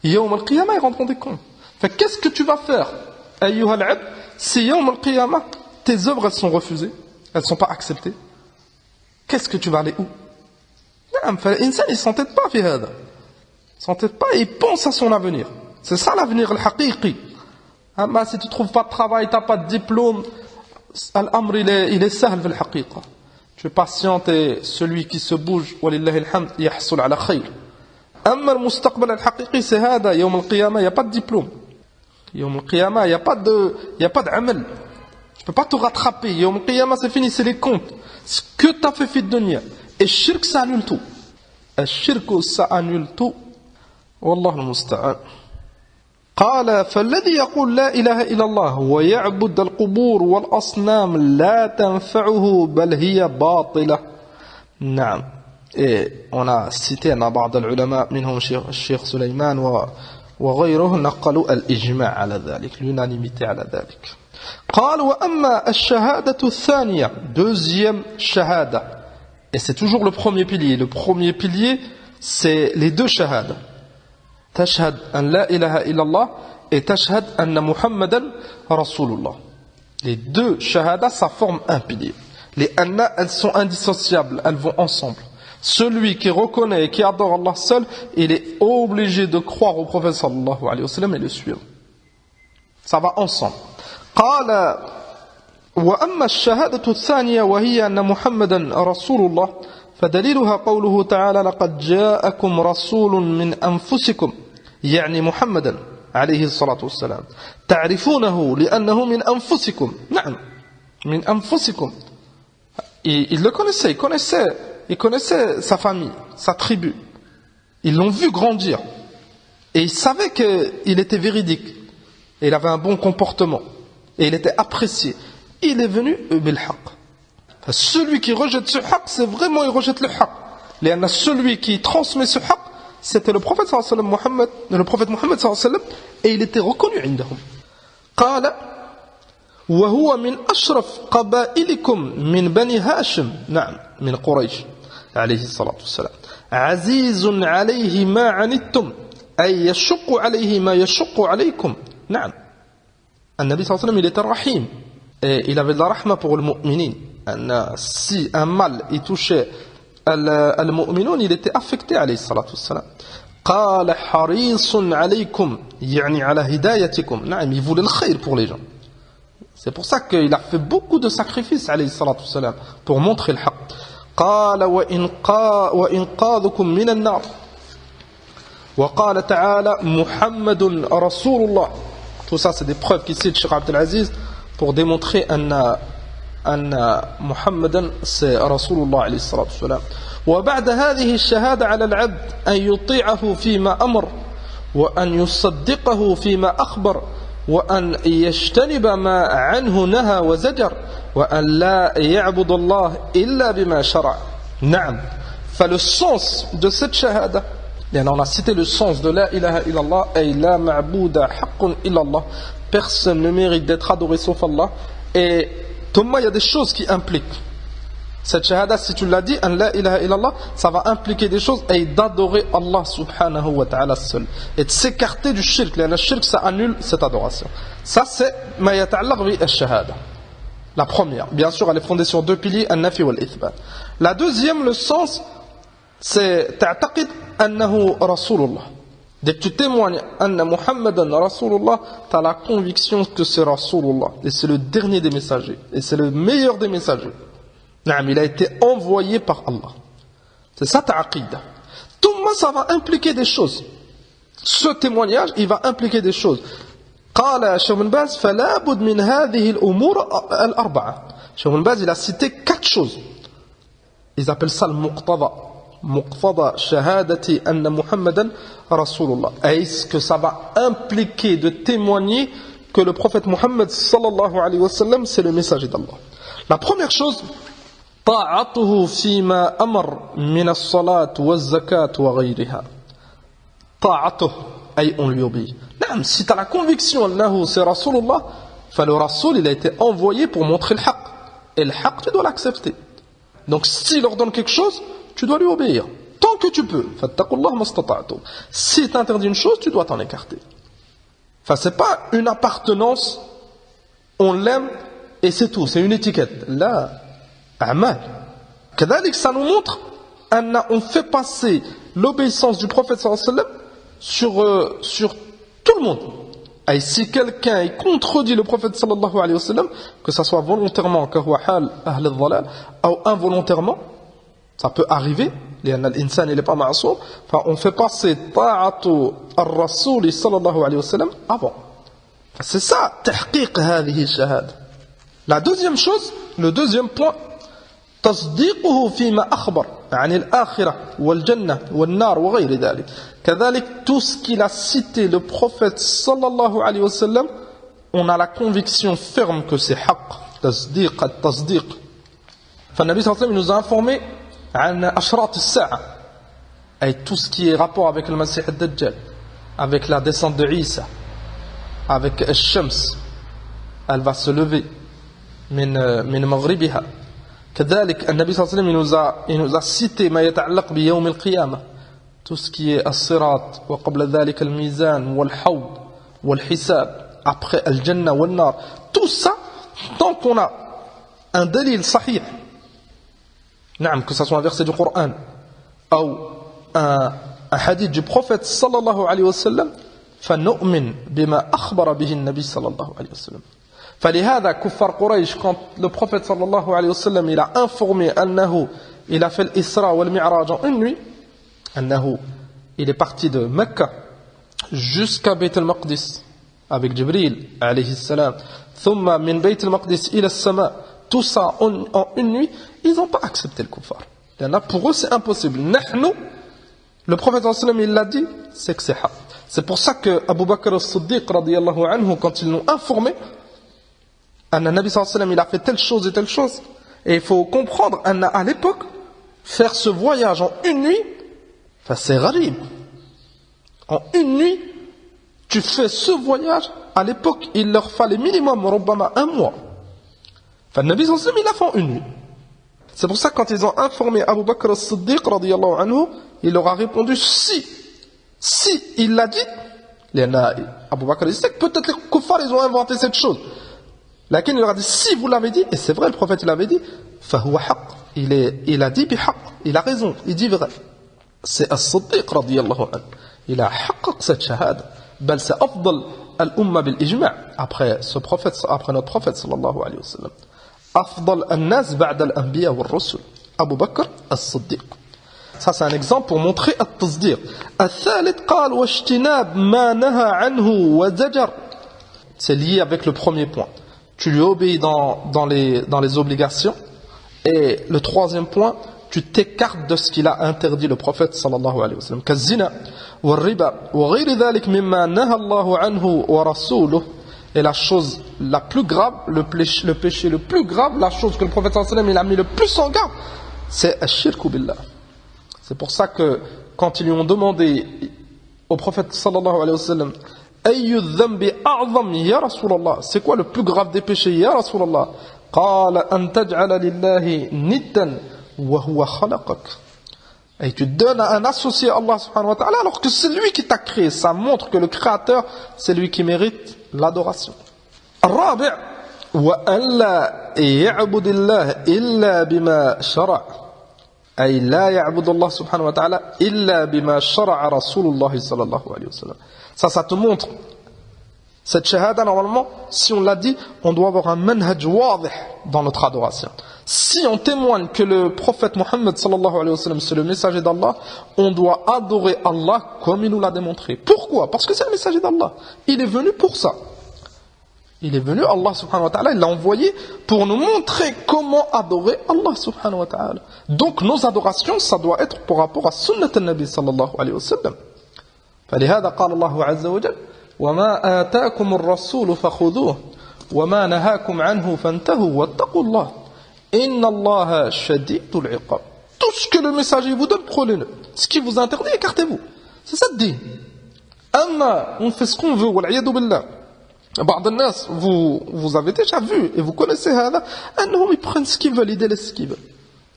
yawm al-qiyamah, ils rendront des comptes. Enfin, qu'est-ce que tu vas faire, ayyuha al-'abd, si yawm al-qiyamah, tes œuvres elles sont refusées, elles ne sont pas acceptées? Qu'est-ce que tu vas aller où? L'insan il ne s'entête pas fi hada. Il s'entête pas et il pense à son avenir. C'est ça l'avenir al-haqiqi. Amma si tu ne trouves pas de travail, tu n'as pas de diplôme, al-amr il est sahl fil haqiqa. Tu es patient et celui qui se bouge, walillahi alhamd, yahsul ala khayr. Amma al-mustaqbal al-haqiqi c'est hada, yawm al-qiyamah, il n'y a pas de diplôme. Yawm al-qiyamah, il n'y a pas d'amal. Tu ne peux pas te rattraper. Yawm al-qiyamah c'est fini, c'est les comptes. Ce que tu as fait fi dunya. Et shirk ça annule tout. Et shirk ça annule tout. Wallah al-musta'an. قال فالذي يقول لا إله إلا الله ويعبد القبور والأصنام لا تنفعه بل هي باطلة. نعم. Et on a cité بعض العلماء منهم الشيخ سليمان وغيره نقلوا الإجماع على ذلك, l'unanimité على ذلك. قال وأما الشهادة الثانية, deuxième shahada, et c'est toujours le premier pilier. Le premier pilier c'est les deux shahadas. تشهد أن لا إله إلا الله et تشهد أن محمدا رسول الله. Les deux shahadas ça forme un pilier. Les anna elles sont indissociables, elles vont ensemble. Celui qui reconnaît et qui adore Allah seul, il est obligé de croire au prophète sallallahu alayhi wa sallam et le suivre. Ça va ensemble. قال وأما الشهادة الثانية وهي أن محمدا رسول الله فدليلها قوله تعالى لقد جاءكم رسول من أنفسكم يعني محمدا عليه الصلاة والسلام تعرفونه لأنه من أنفسكم. نعم من أنفسكم. Il le connaissait, il connaissait sa famille, sa tribu. Ils l'ont vu grandir et ils savaient qu'il était véridique. et il avait un bon comportement, et il était apprécié. Il est venu bil haqq. Celui qui rejette ce haqq, c'est vraiment il rejette le haqq. Et celui qui transmet ce haqq, c'était le prophète sallallahu alayhi wa sallam, Muhammad, le prophète Muhammad sallallahu alayhi wa sallam, et il était reconnu عندهم. قال وهو من أشرف قبائلكم من بني هاشم نعم من قريش عليه الصلاة والسلام عزيز عليه ما عنتم أي يشق عليه ما يشق عليكم نعم. النبي صلى الله عليه وسلم il était rahim et il avait de la rahma pour le mu'minin. Si un mal il touchait le mu'minoun, il était affecté عليه الصلاة والسلام. قال حريص عليكم يعني على هدايتكم نعم, il voulait le khayr pour les gens. C'est pour ça qu'il a fait beaucoup de sacrifices عليه الصلاة والسلام pour montrer le haqq. قال وإنقاذكم من النار وقال تعالى محمد رسول الله. Tout ça c'est des preuves qui citent Cheikh Abdel Aziz pour démontrer أن محمدا c'est رسول الله عليه الصلاة والسلام. وبعد هذه الشهادة على العبد أن يطيعه فيما أمر وأن يصدقه فيما أخبر وأن يجتنب ما عنه نهى وزجر وأن لا يعبد الله إلا بما شرع. نعم. فle sens de cette shahada, on a cité le sens de la ilaha illallah, et la ma'bouda haqqun illallah, personne ne mérite d'être adoré sauf Allah. Et Thomas, il y a des choses qui impliquent cette shahada. Si tu l'as dit, an la ilaha illallah, ça va impliquer des choses, et d'adorer Allah subhanahu wa ta'ala seul, et de s'écarter du shirk. Le shirk, ça annule cette adoration. Ça c'est ma yata'allaq bi al-shahada. La première, bien sûr, elle est fondée sur deux piliers, an-nafi wal-ithbat. La deuxième, le sens, c'est ta'taqid annahu rasulullah. Dès que tu témoignes anna Muhammadan rasulullah, tu as la conviction que c'est rasulullah, et c'est le dernier des messagers, et c'est le meilleur des messagers. Il a été envoyé par Allah. C'est ça ta aqidah. Tout ça va impliquer des choses. Ce témoignage, il va impliquer des choses. قال شيخ بن باز فلا بد من هذه الأمور الأربعة. شيخ بن باز il a cité 4 choses. Ils appellent ça le muqtada. Muqtada shahadati anna Muhammadan rasulullah. Est-ce que ça va impliquer de témoigner que le prophète Muhammad sallallahu alayhi wa sallam c'est le messager d'Allah. La première chose, طاعته فيما أمر من الصلاة والزكاة وغيرها. طاعته أي on lui obéit. Si tu as la conviction que c'est Rasulullah, le Rasul il a été envoyé pour montrer le haqq. Et le haqq, tu dois l'accepter. Donc s'il ordonne quelque chose, tu dois lui obéir. Tant que tu peux. Si tu interdis une chose, tu dois t'en écarter. Ce n'est pas une appartenance, on l'aime et c'est tout, c'est une étiquette. Là, amal. Ça nous montre qu'on fait passer l'obéissance du prophète sallallahu alayhi wa sallam sur tout le monde. Et si quelqu'un contredit le prophète sallallahu alayhi wa sallam, que ça soit volontairement, ou involontairement, ça peut arriver, l'insan il n'est pas ma'soum, on fait passer ta'atu ar-rasoul sallallahu alayhi wa sallam avant. C'est ça, tahqiq hadhihi shahada. La deuxième chose, le deuxième point, تصديقه فيما أخبر عن الآخرة والجنة والنار وغير ذلك. كذلك tout ce qu'il a cité le prophète sallallahu alayhi wa sallam, on a la conviction ferme que c'est haqq, تصديق التصديق. فالنبي صلى الله عليه وسلم nous a informé عن أشراط الساعة, et tout ce qui est rapport avec le Masih ad-Dajjal, avec la descente de Isa, avec الشمس, elle va se lever من مغربها. كذلك النبي صلى الله عليه وسلم il nous a cité ما يتعلق بيوم القيامة, tout ce qui est الصراط وقبل ذلك الميزان والحوض والحساب, après الجنة والنار. Tout ça, tant qu'on a un dalil sahih, que ce soit un verset du Coran ou un hadith du prophète sallallahu alayhi wa sallam, فنؤمن بما أخبر به النبي صلى الله عليه وسلم. فلهذا كفار قريش, quand le prophète sallallahu alayhi wa sallam il a informé أنه il a fait l'Isra wal Mi'raj en une nuit, أنه il est parti de Mecca jusqu'à Bayt al-Maqdis avec Jibril alayhi salam, ثم من بيت المقدس إلى السماء, tout ça en une nuit, ils n'ont pas accepté le kuffar. Pour eux c'est impossible. نحن, le prophète sallallahu alayhi wa sallam il l'a dit, c'est que c'est haq. C'est pour ça que Abu Bakr as-Siddiq radiyallahu anhu, quand ils l'ont informé, Anna Nabi sallallahu alayhi wa sallam, il a fait telle chose et telle chose. Et il faut comprendre, à l'époque, faire ce voyage en une nuit, c'est gharib. En une nuit, tu fais ce voyage, à l'époque, il leur fallait minimum, rubbama, un mois. Nabi sallallahu alayhi wa sallam, il l'a fait en une nuit. C'est pour ça que quand ils ont informé Abu Bakr as-Siddiq radiyallahu anhu, il leur a répondu si il l'a dit, Abu Bakr as-Siddiq, peut-être les kuffars ils ont inventé cette chose. Lakin il leur a dit si vous l'avez dit, et c'est vrai le prophète il l'avait dit, fahuwa haqq, il a dit bihaqq, il a raison, il dit vrai. C'est as-Siddiq radiyallahu anhu, il a haqqaq cette shahada, bal c'est afdal al-umma bil ijma' après notre prophète sallallahu alayhi wa sallam. أفضل الناس بعد الأنبياء والرسل أبو بكر الصديق. Ça c'est un exemple pour montrer التصديق. الثالث قال واجتناب ما نهى عنه وزجر. C'est lié avec le premier point. Tu lui obéis dans les obligations. Et le troisième point, tu t'écartes de ce qu'il a interdit le prophète sallallahu alayhi wa sallam. كالزنا والربا وغير ذلك مما نهى الله عنه ورسوله. Et la chose la plus grave, le péché le plus grave, la chose que le prophète sallallahu alayhi wa sallam il a mis le plus en garde, c'est ash-shirku billah. C'est pour ça que quand ils lui ont demandé au prophète sallallahu alayhi wa sallam, ayyu dhanbi a'zam ya Rasulallah, c'est quoi le plus grave des péchés ya Rasulallah? Qala an taj'ala lillahi niddan wa huwa khalaqak. Et tu donnes un associé à Allah subhanahu wa ta'ala alors que c'est lui qui t'a créé. Ça montre que le créateur, c'est lui qui mérite l'adoration. الرابع وأن لا يعبد الله إلا بما شرع أي لا يعبد الله سبحانه وتعالى إلا بما شرع رسول الله صلى الله عليه وسلم. Ça te montre cette shahada normalement si on l'a dit on doit avoir un manhaj wadih dans notre adoration. Si on témoigne que le prophète Mohammed sallallahu alayhi wa sallam c'est le messager d'Allah, on doit adorer Allah comme il nous l'a démontré. Pourquoi? Parce que c'est le messager d'Allah. Il est venu pour ça. Il est venu, Allah subhanahu wa ta'ala, il l'a envoyé pour nous montrer comment adorer Allah subhanahu wa ta'ala. Donc nos adorations, ça doit être par rapport à sunnat al-Nabi sallallahu alayhi wa sallam. فلهذا قال الله عز وجل وما آتاكم الرسول فخذوه وما نهاكم عنه فانتهوا واتقوا الله إن الله شديد العقاب. Tout ce que le messager vous donne, prenez-le. Ce qui vous interdit, écartez-vous. C'est ça le din. On fait ce qu'on veut, wal'iyadu billah. بعض الناس, vous avez déjà vu et vous connaissez هذا, ils prennent ce qu'ils veulent, ils délaissent ce qu'ils veulent.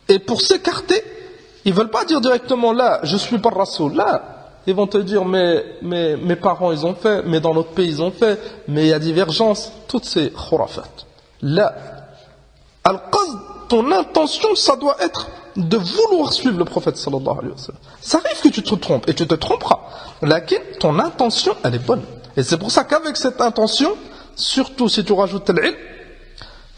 Et pour s'écarter, ils veulent pas dire directement là, je suis pas Rasoul. Là, ils vont te dire mais mes parents ils ont fait, mais dans notre pays ils ont fait, mais il y a divergence, toutes ces khurafat. Là, al-qasd, ton intention, ça doit être de vouloir suivre le prophète sallallahu alayhi wa sallam. Ça arrive que tu te trompes et tu te tromperas. Lakin, ton intention, elle est bonne. Et c'est pour ça qu'avec cette intention, surtout si tu rajoutes l'ilm,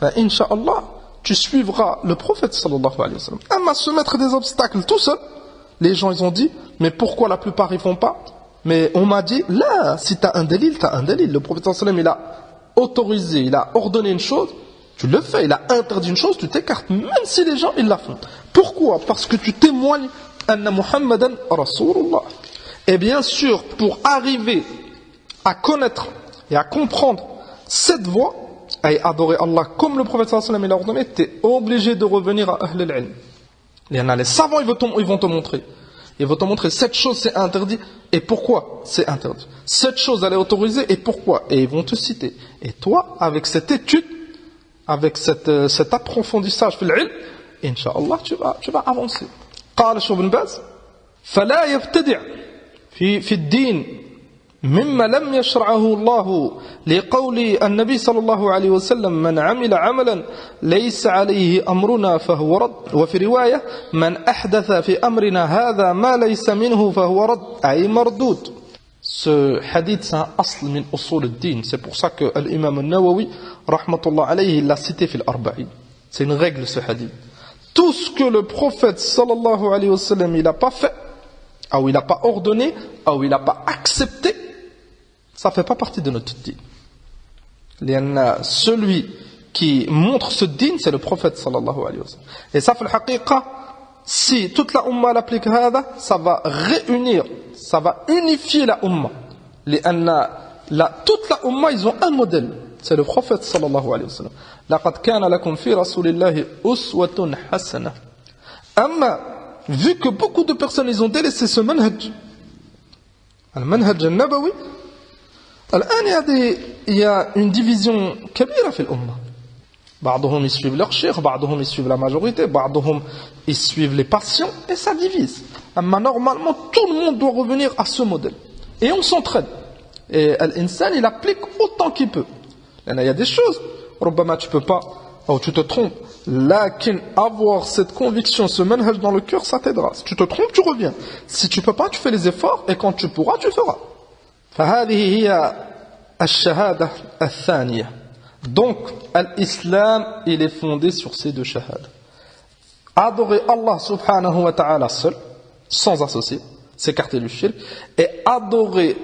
incha'Allah, tu suivras le prophète sallallahu alayhi wa sallam. À se mettre des obstacles tout seul, les gens ils ont dit, mais pourquoi la plupart ils font pas? Mais on m'a dit, là, si tu as un délit, tu as un délit. Le prophète sallallahu alayhi wa sallam, il a autorisé, il a ordonné une chose, tu le fais, il a interdit une chose, tu t'écartes, même si les gens ils la font. Pourquoi? Parce que tu témoignes anna Muhammadan Rasulullah. Et bien sûr, pour arriver à connaître et à comprendre cette voie, et adorer Allah comme le prophète sallallahu alayhi wa sallam l'a ordonné, tu es obligé de revenir à Ahl al-Ilm. Les savants ils vont te montrer. Ils vont te montrer cette chose c'est interdit et pourquoi c'est interdit. Cette chose elle est autorisée et pourquoi. Et ils vont te citer. Et toi, avec cette étude, avec cet approfondissage fil ilm, incha'Allah tu vas avancer. قال الشيخ ابن باز فلا يبتدع في الدين مما لم يشرعه الله لقول النبي صلى الله عليه وسلم من عمل عملا ليس عليه أمرنا فهو رد وفي رواية من أحدث في أمرنا هذا ما ليس منه فهو رد أي مردود. Ce hadith c'est un asl min usul ad-din. C'est pour ça que l'imam al-Nawawi rahmatullah alayhi l'a cité fil arba'in. C'est une règle ce hadith. Tout ce que le prophète sallallahu alayhi wa sallam il n'a pas fait, ou il n'a pas ordonné, ou il n'a pas accepté, ça ne fait pas partie de notre din. Celui qui montre ce din, c'est le prophète sallallahu alayhi wa sallam. Et ça fait le haqiqa, si toute la umma l'applique hada, ça va réunir, ça va unifier la umma. لأن toute la Ummah, ils ont un modèle. C'est le prophète sallallahu alayhi wa sallam. لَقَدْ كَانَ لَكُمْ فِي رَسُولِ اللَّهِ أُسْوَةٌ حَسَنَةٌ. Amma, vu que beaucoup de personnes, ils ont délaissé ce manhaj, al-manhaj al-nabawi, il y a une division kabira في الأمة. بعضهم ils suivent leur cheikh, بعضهم ils suivent la majorité, بعضهم ils suivent les passions, et ça divise. Mais normalement, tout le monde doit revenir à ce modèle. Et on s'entraide. Et l'insan, il applique autant qu'il peut. Il y a des choses, ربما tu peux pas, ou tu te trompes. Lakin, avoir cette conviction, ce manhaj dans le cœur, ça t'aidera. Si tu te trompes, tu reviens. Si tu peux pas, tu fais les efforts, et quand tu pourras, tu feras. فهذه هي الشهادة الثانية. Donc, l'islam, il est fondé sur ces deux shahadas. Adorer Allah subhanahu wa ta'ala seul, sans associer, s'écarter du shirk, et adorer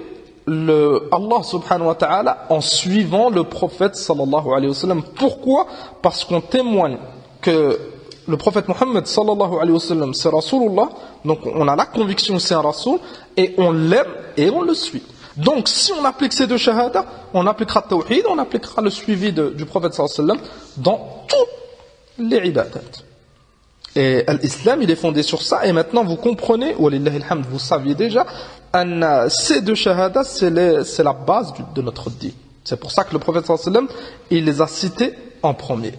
Allah subhanahu wa ta'ala en suivant le prophète sallallahu alayhi wa sallam. Pourquoi? Parce qu'on témoigne que le prophète Mohammed sallallahu alayhi wa sallam c'est Rasulullah, donc on a la conviction que c'est un Rasoul, et on l'aime et on le suit. Donc si on applique ces deux shahadas, on appliquera le tawhid, on appliquera le suivi du prophète sallallahu alayhi wa sallam dans toutes les ibadat. Et l'islam, il est fondé sur ça. Et maintenant, vous comprenez, walillahi alhamd, vous saviez déjà, ces deux shahadas, c'est la base de notre din. C'est pour ça que le prophète sallallahu alayhi wa sallam, il les a cités en premier.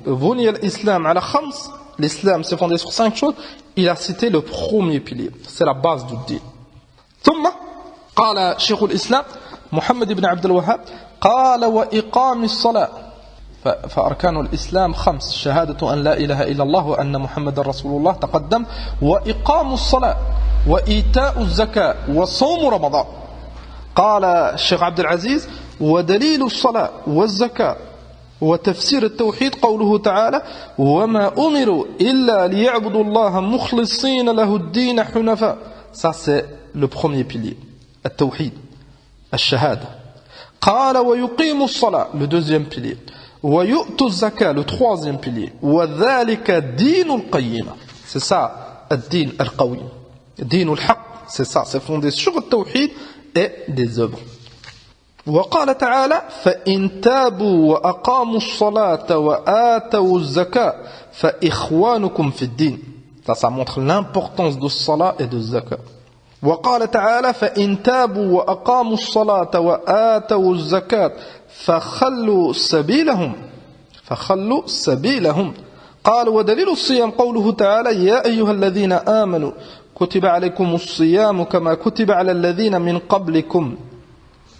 L'islam, c'est fondé sur 5 choses. Il a cité le premier pilier. C'est la base du din. ثم قال شيخ الإسلام محمد بن عبد الوهاب قال وإقام الصلاة فأركان الإسلام 5 شهادة أن لا إله إلا الله وأن محمد رسول الله تقدم وإقام الصلاة وإيتاء الزكاة وصوم رمضان. قال الشيخ عبد العزيز ودليل الصلاة والزكاة وتفسير التوحيد قوله تعالى وما أمروا إلا ليعبدوا الله مخلصين له الدين حنفاء. Ça c'est le premier pilier, التوحيد, الشهادة. قال ويقيم الصلاة, le deuxième pilier. ويؤتوا الزكاة, le troisième pilier. وذلك دين القيمة, c'est ça, الدين القويم. دين الحق, c'est ça, c'est fondé sur le tawhid et des œuvres. وقال تعالى فإن تابوا وأقاموا الصلاة وآتوا الزكاة فإخوانكم في الدين. Ça montre l'importance de salat et de zakat. وقال تعالى فإن تابوا وأقاموا الصلاة وآتوا الزكاة فخلوا سبيلهم. قال ودليل الصيام قوله تعالى يا أيها الذين آمنوا كتب عليكم الصيام كما كتب على الذين من قبلكم.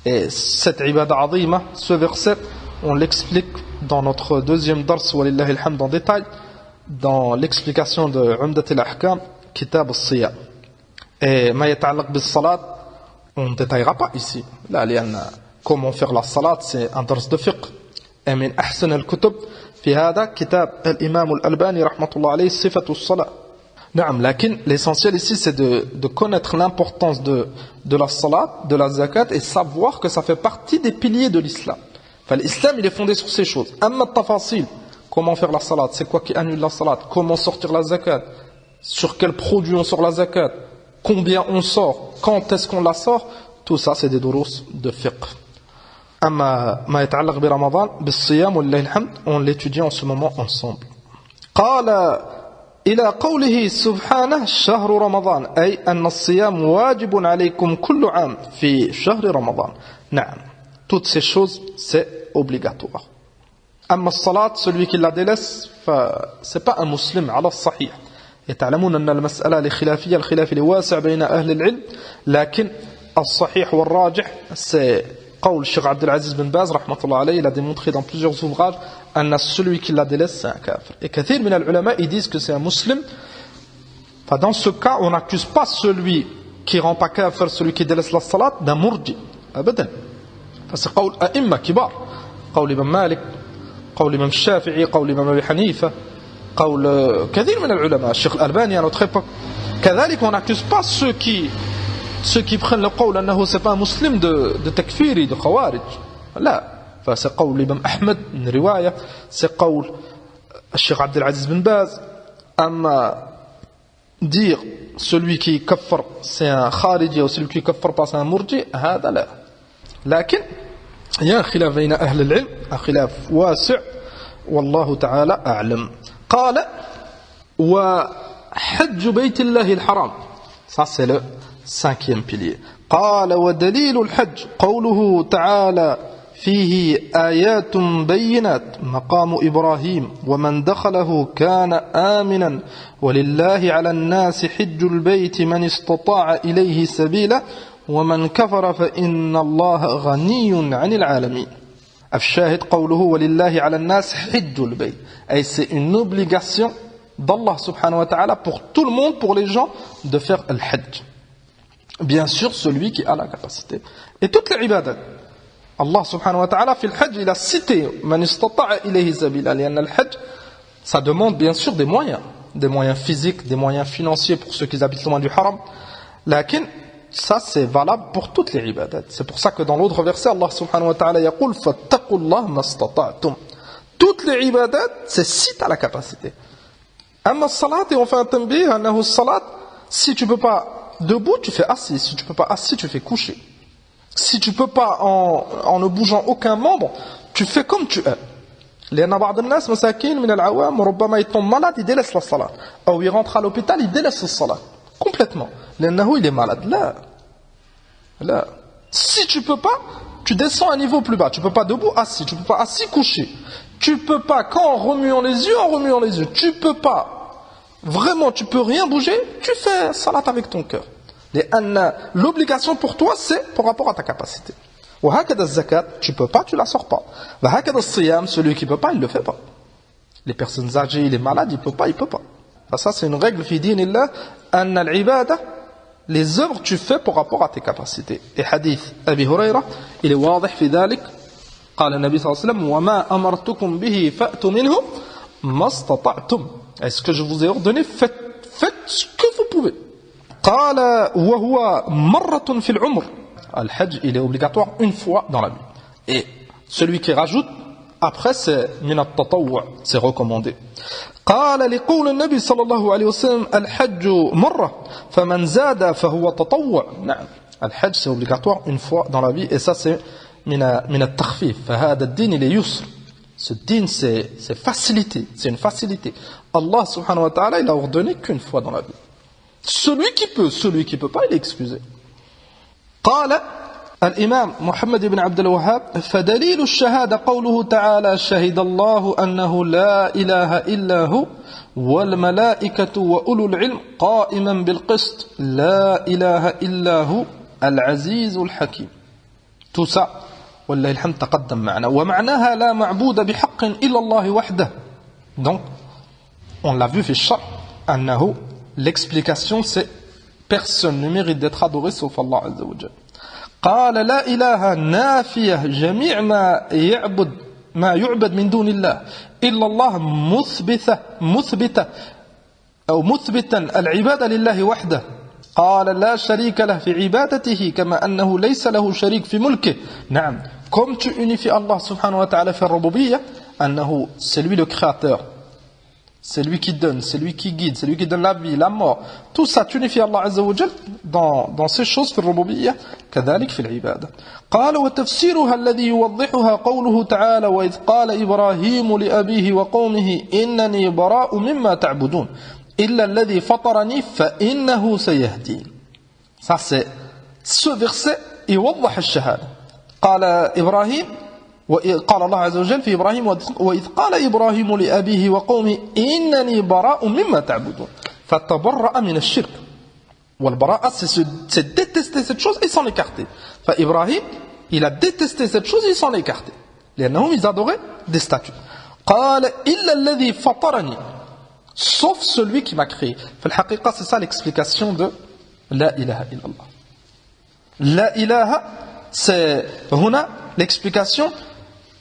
Et cette ibada azima, ce verset, on l'explique dans notre deuxième dars, walillahi alhamd, en détail, dans l'explication de Umdat al-Ahkam, Kitab al-Siyam. Et ma yata'allaq bis-salat, on ne détaillera pas ici. Là, comment faire la salat, c'est un dars de fiqh. Et min ahsan al-kutub, fi hada, kitab al-imam al-Albani, rahmatullah alayhi, sifatu al-salat. Naam, lakin, l'essentiel ici, c'est de connaître l'importance de la salat, de la zakat, et savoir que ça fait partie des piliers de l'islam. Enfin, l'islam, il est fondé sur ces choses. Amma tafasil, comment faire la salat, c'est quoi qui annule la salat, comment sortir la zakat, sur quel produit on sort la zakat, combien on sort, quand est-ce qu'on la sort, tout ça, c'est des durus de fiqh. Amma ma yata'allaq bi Ramadan, bis siyam, wallahi alhamd, on l'étudie en ce moment ensemble. Qala إلى قوله سبحانه شهر رمضان أي أن الصيام واجب عليكم كل عام في شهر رمضان. نعم, toutes ces choses c'est obligatoire. أما الصلاة, celui qui la délaisse, c'est pas un musulman على الصحيح. يتعلمون أن المسألة لخلافية, الخلاف واسع بين أهل العلم, لكن الصحيح والراجح c'est قول الشيخ عبد العزيز بن باز رحمة الله عليه, il a démontré dans plusieurs ouvrages أن celui qui la délaisse c'est un kafir. Et كثير من العلماء ils disent que c'est un musulman. Enfin, dans ce cas on n'accuse pas celui qui rend pas kafir, celui qui délaisse la salat, d'un murji أبدا. c'est قول أئمة كبار, قول إمام مالك, قول إمام الشافعي, قول إمام أبي حنيفة, قول كثير من العلماء, الشيخ الألباني à notre époque. كذلك on n'accuse pas ceux qui prennent le قول أنه c'est pas un musulman de takfiri, de khawarij. لا, c'est قول l'imam Ahmed, une riwaya, c'est قول الشيخ عبد العزيز بن باز. أما dire celui qui kaffar c'est un khariji ou celui qui kaffar pas c'est un murji, هذا لا. لكن يا خلاف بين أهل العلم خلاف واسع والله تعالى أعلم. قال وحج بيت الله الحرام. Ça c'est le cinquième pilier. قال ودليل الحج قوله تعالى فيه آيات بينات مقام إبراهيم ومن دخله كان آمنا ولله على الناس حج البيت من استطاع إليه سبيلا ومن كفر فإن الله غني عن العالمين. الشاهد قوله ولله على الناس حج البيت. Et c'est une obligation d'Allah subhanahu wa ta'ala pour tout le monde, pour les gens, de faire le hajj. Bien sûr, celui qui a la capacité. Et toutes les ibadat. Allah subhanahu wa ta'ala fait le hajj, il a cité man istata'a ilayhi sabila. لأن الحج, ça demande bien sûr des moyens physiques, des moyens financiers pour ceux qui habitent loin du haram. Lakin, ça c'est valable pour toutes les ibadat. C'est pour ça que dans l'autre verset, Allah subhanahu wa ta'ala yaqul fattaqullah mastata'tum. Toutes les ibadat, c'est si tu as la capacité. Amma salat, et on fait un tanbih, annahu salat, si tu peux pas debout, tu fais assis. Si tu peux pas assis, tu fais couché. Si tu peux pas en ne bougeant aucun membre, tu fais comme tu es. لأن بعض الناس مساكين من العوام وربما يطم malade, il délaisse la salat. Ou il rentre à l'hôpital, il délaisse la salat. Complètement. لأنه il est malade. Là. Si tu peux pas, tu descends à un niveau plus bas. Tu peux pas debout, assis. Tu peux pas assis, couché. Tu peux pas, en remuant les yeux. Tu peux pas. Vraiment, tu peux rien bouger. Tu fais salat avec ton cœur. L'obligation pour toi, c'est par rapport à ta capacité. وهكذا الزكاة, tu peux pas, tu la sors pas. وهكذا الصيام, celui qui peut pas, il le fait pas. Les personnes âgées, les malades, il peut pas. Ça c'est une règle في دين الله أن العبادة, les œuvres tu fais par rapport à tes capacités. Et hadith Abi Huraira, il est واضح في ذلك. قال النبي صلى الله عليه وسلم وما أمرتكم به فأتوا منه ما استطعتم. Est-ce que je vous ai ordonné, faites ce que vous pouvez. قال وهو مرة في العمر. Al-Hajj, il est obligatoire une fois dans la vie. Et celui qui rajoute, après c'est min at-tatawwu', c'est recommandé. قال لقول النبي صلى الله عليه وسلم الحج مرة فمن زاد فهو تطوع. نعم. Al-Hajj c'est obligatoire une fois dans la vie et ça c'est min at-takhfif. فهذا الدين il est yusr. Ce din c'est facilité, c'est une facilité. Allah subhanahu wa ta'ala il a ordonné qu'une fois dans la vie. Celui qui peut pas, il est excusé. قال الإمام محمد بن عبد الوهاب فدليل الشهادة قوله تعالى شهد الله أنه لا إله إلا هو والملائكة وأولو العلم قائما بالقسط لا إله إلا هو العزيز الحكيم. Tout ça والله الحمد تقدم معنا ومعناها لا معبود بحق إلا الله وحده. Donc on l'a vu في الشرع أنه l'explication c'est personne ne mérite d'être adoré sauf Allah Azza wa Jalla. قال لا إله نافية جميع ما يعبد من دون الله إلا الله مثبتا العبادة لله وحده. قال لا شريك له في عبادته كما أنه ليس له شريك في ملكه. نعم. Comme tu unifies Allah subhanahu wa ta'ala في الربوبية أنه c'est lui le créateur. C'est lui qui donne, c'est lui qui guide, c'est lui qui donne la vie, la mort. Tout ça, tu unifies Allah Azza wa Jal dans ces choses في الربوبية كذلك في العبادة. قال وتفسيرها الذي يوضحها قوله تعالى وإذ قال إبراهيم لأبيه وقومه إنني براء مما تعبدون إلا الذي فطرني فإنه سيهدين. Ça c'est ce verset يوضح الشهادة. قال إبراهيم قال الله عز وجل في إبراهيم وإذ قال إبراهيم لأبيه وقومه إنني براء مما تعبدون فتبرأ من الشرك. والبراءة c'est détester cette chose et s'en écarter. فإبراهيم il a détesté cette chose et il s'en écarté. لأنهم ils adoraient des statues. قال إلا الذي فطرني, sauf celui qui m'a créé. فالحقيقة c'est ça l'explication de لا إله إلا الله. لا إله c'est هنا l'explication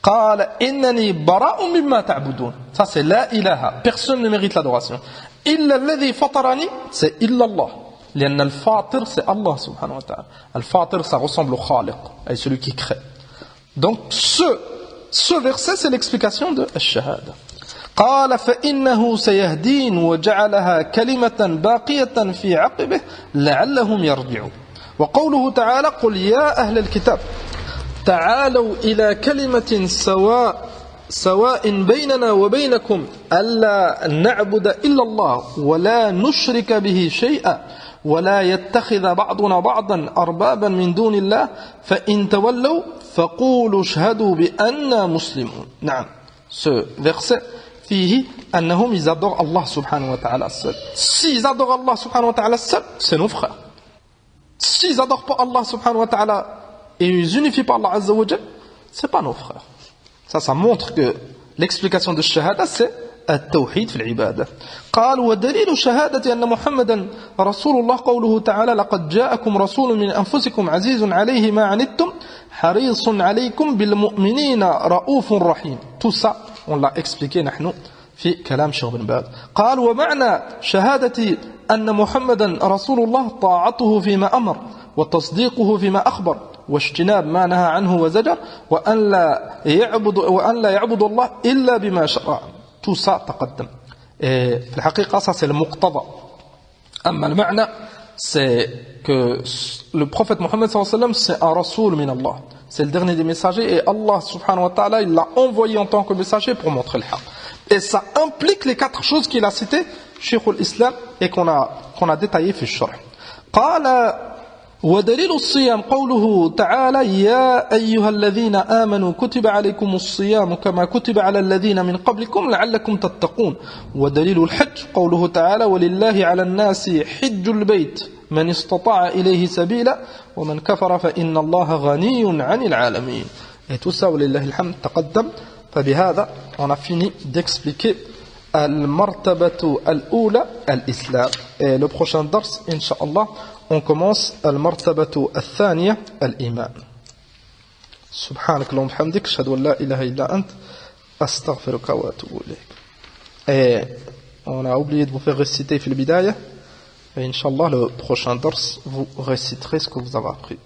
قال إنني براء مما تعبدون. Ça c'est لا إله, personne ne mérite l'adoration. إلا الذي فطرني c'est إلا الله. لأن الفاطر c'est Allah subhanahu wa ta'ala. الفاطر ça ressemble au khaliq, et celui qui crée. Donc ce verset c'est l'explication de الشهادة. قال فإنه سيهدين وجعلها كلمة باقية في عقبه لعلهم يرجعون. وقوله تعالى قل يا أهل الكتاب تعالوا إلى كلمة سواء بيننا وبينكم ألا نعبد إلا الله ولا نشرك به شيئا ولا يتخذ بعضنا بعضا أربابا من دون الله فإن تولوا فقولوا اشهدوا بأننا مسلمون. نعم, ce verset فيه أنهم ils adorent Allah subhanahu wa ta'ala seul. S'ils adorent Allah subhanahu wa ta'ala seul, c'est nos frères. S'ils adorent pas Allah subhanahu wa ta'ala et ils unifient pas Allah azza wa jal, c'est pas nos frères. Ça montre que l'explication de shahada c'est التوحيد في العبادة. قال ودليل شهادة أن محمدا رسول الله قوله تعالى لقد جاءكم رسول من أنفسكم عزيز عليه ما عنتم حريص عليكم بالمؤمنين رؤوف رحيم. Tout ça on l'a expliqué نحن في كلام شيخ بن باز. قال ومعنى شهادة أن محمدا رسول الله طاعته فيما أمر وتصديقه فيما أخبر واجتناب ما نهى عنه وزجر وأن لا يعبد الله إلا بما شرع. Tout ça تقدم. في الحقيقة ça c'est le muqtada. أما المعنى c'est que le prophète Mohammed sallallahu alayhi wa sallam c'est un rasoul min Allah. C'est le dernier des messagers et Allah subhanahu wa ta'ala il l'a envoyé en tant que messager pour montrer le haqq. Et ça implique les 4 choses qu'il a citées Cheikh al-Islam et qu'on a détaillé في الشرح. قال ودليل الصيام قوله تعالى يا أيها الذين آمنوا كتب عليكم الصيام كما كتب على الذين من قبلكم لعلكم تتقون. ودليل الحج قوله تعالى ولله على الناس حج البيت من استطاع إليه سبيلا ومن كفر فإن الله غني عن العالمين. Et tout ça ولله الحمد تقدم. فبهذا on a fini d'expliquer المرتبة الأولى الإسلام. Et le prochain dars Inch'Allah on commence المرتبة الثانية الإيمان. سبحانك اللهم وبحمدك أشهد أن لا إله إلا أنت أستغفرك وأتوب إليك. Et on a oublié de vous faire réciter في البداية. Et Inch'Allah le prochain dars vous réciterez ce que vous avez appris.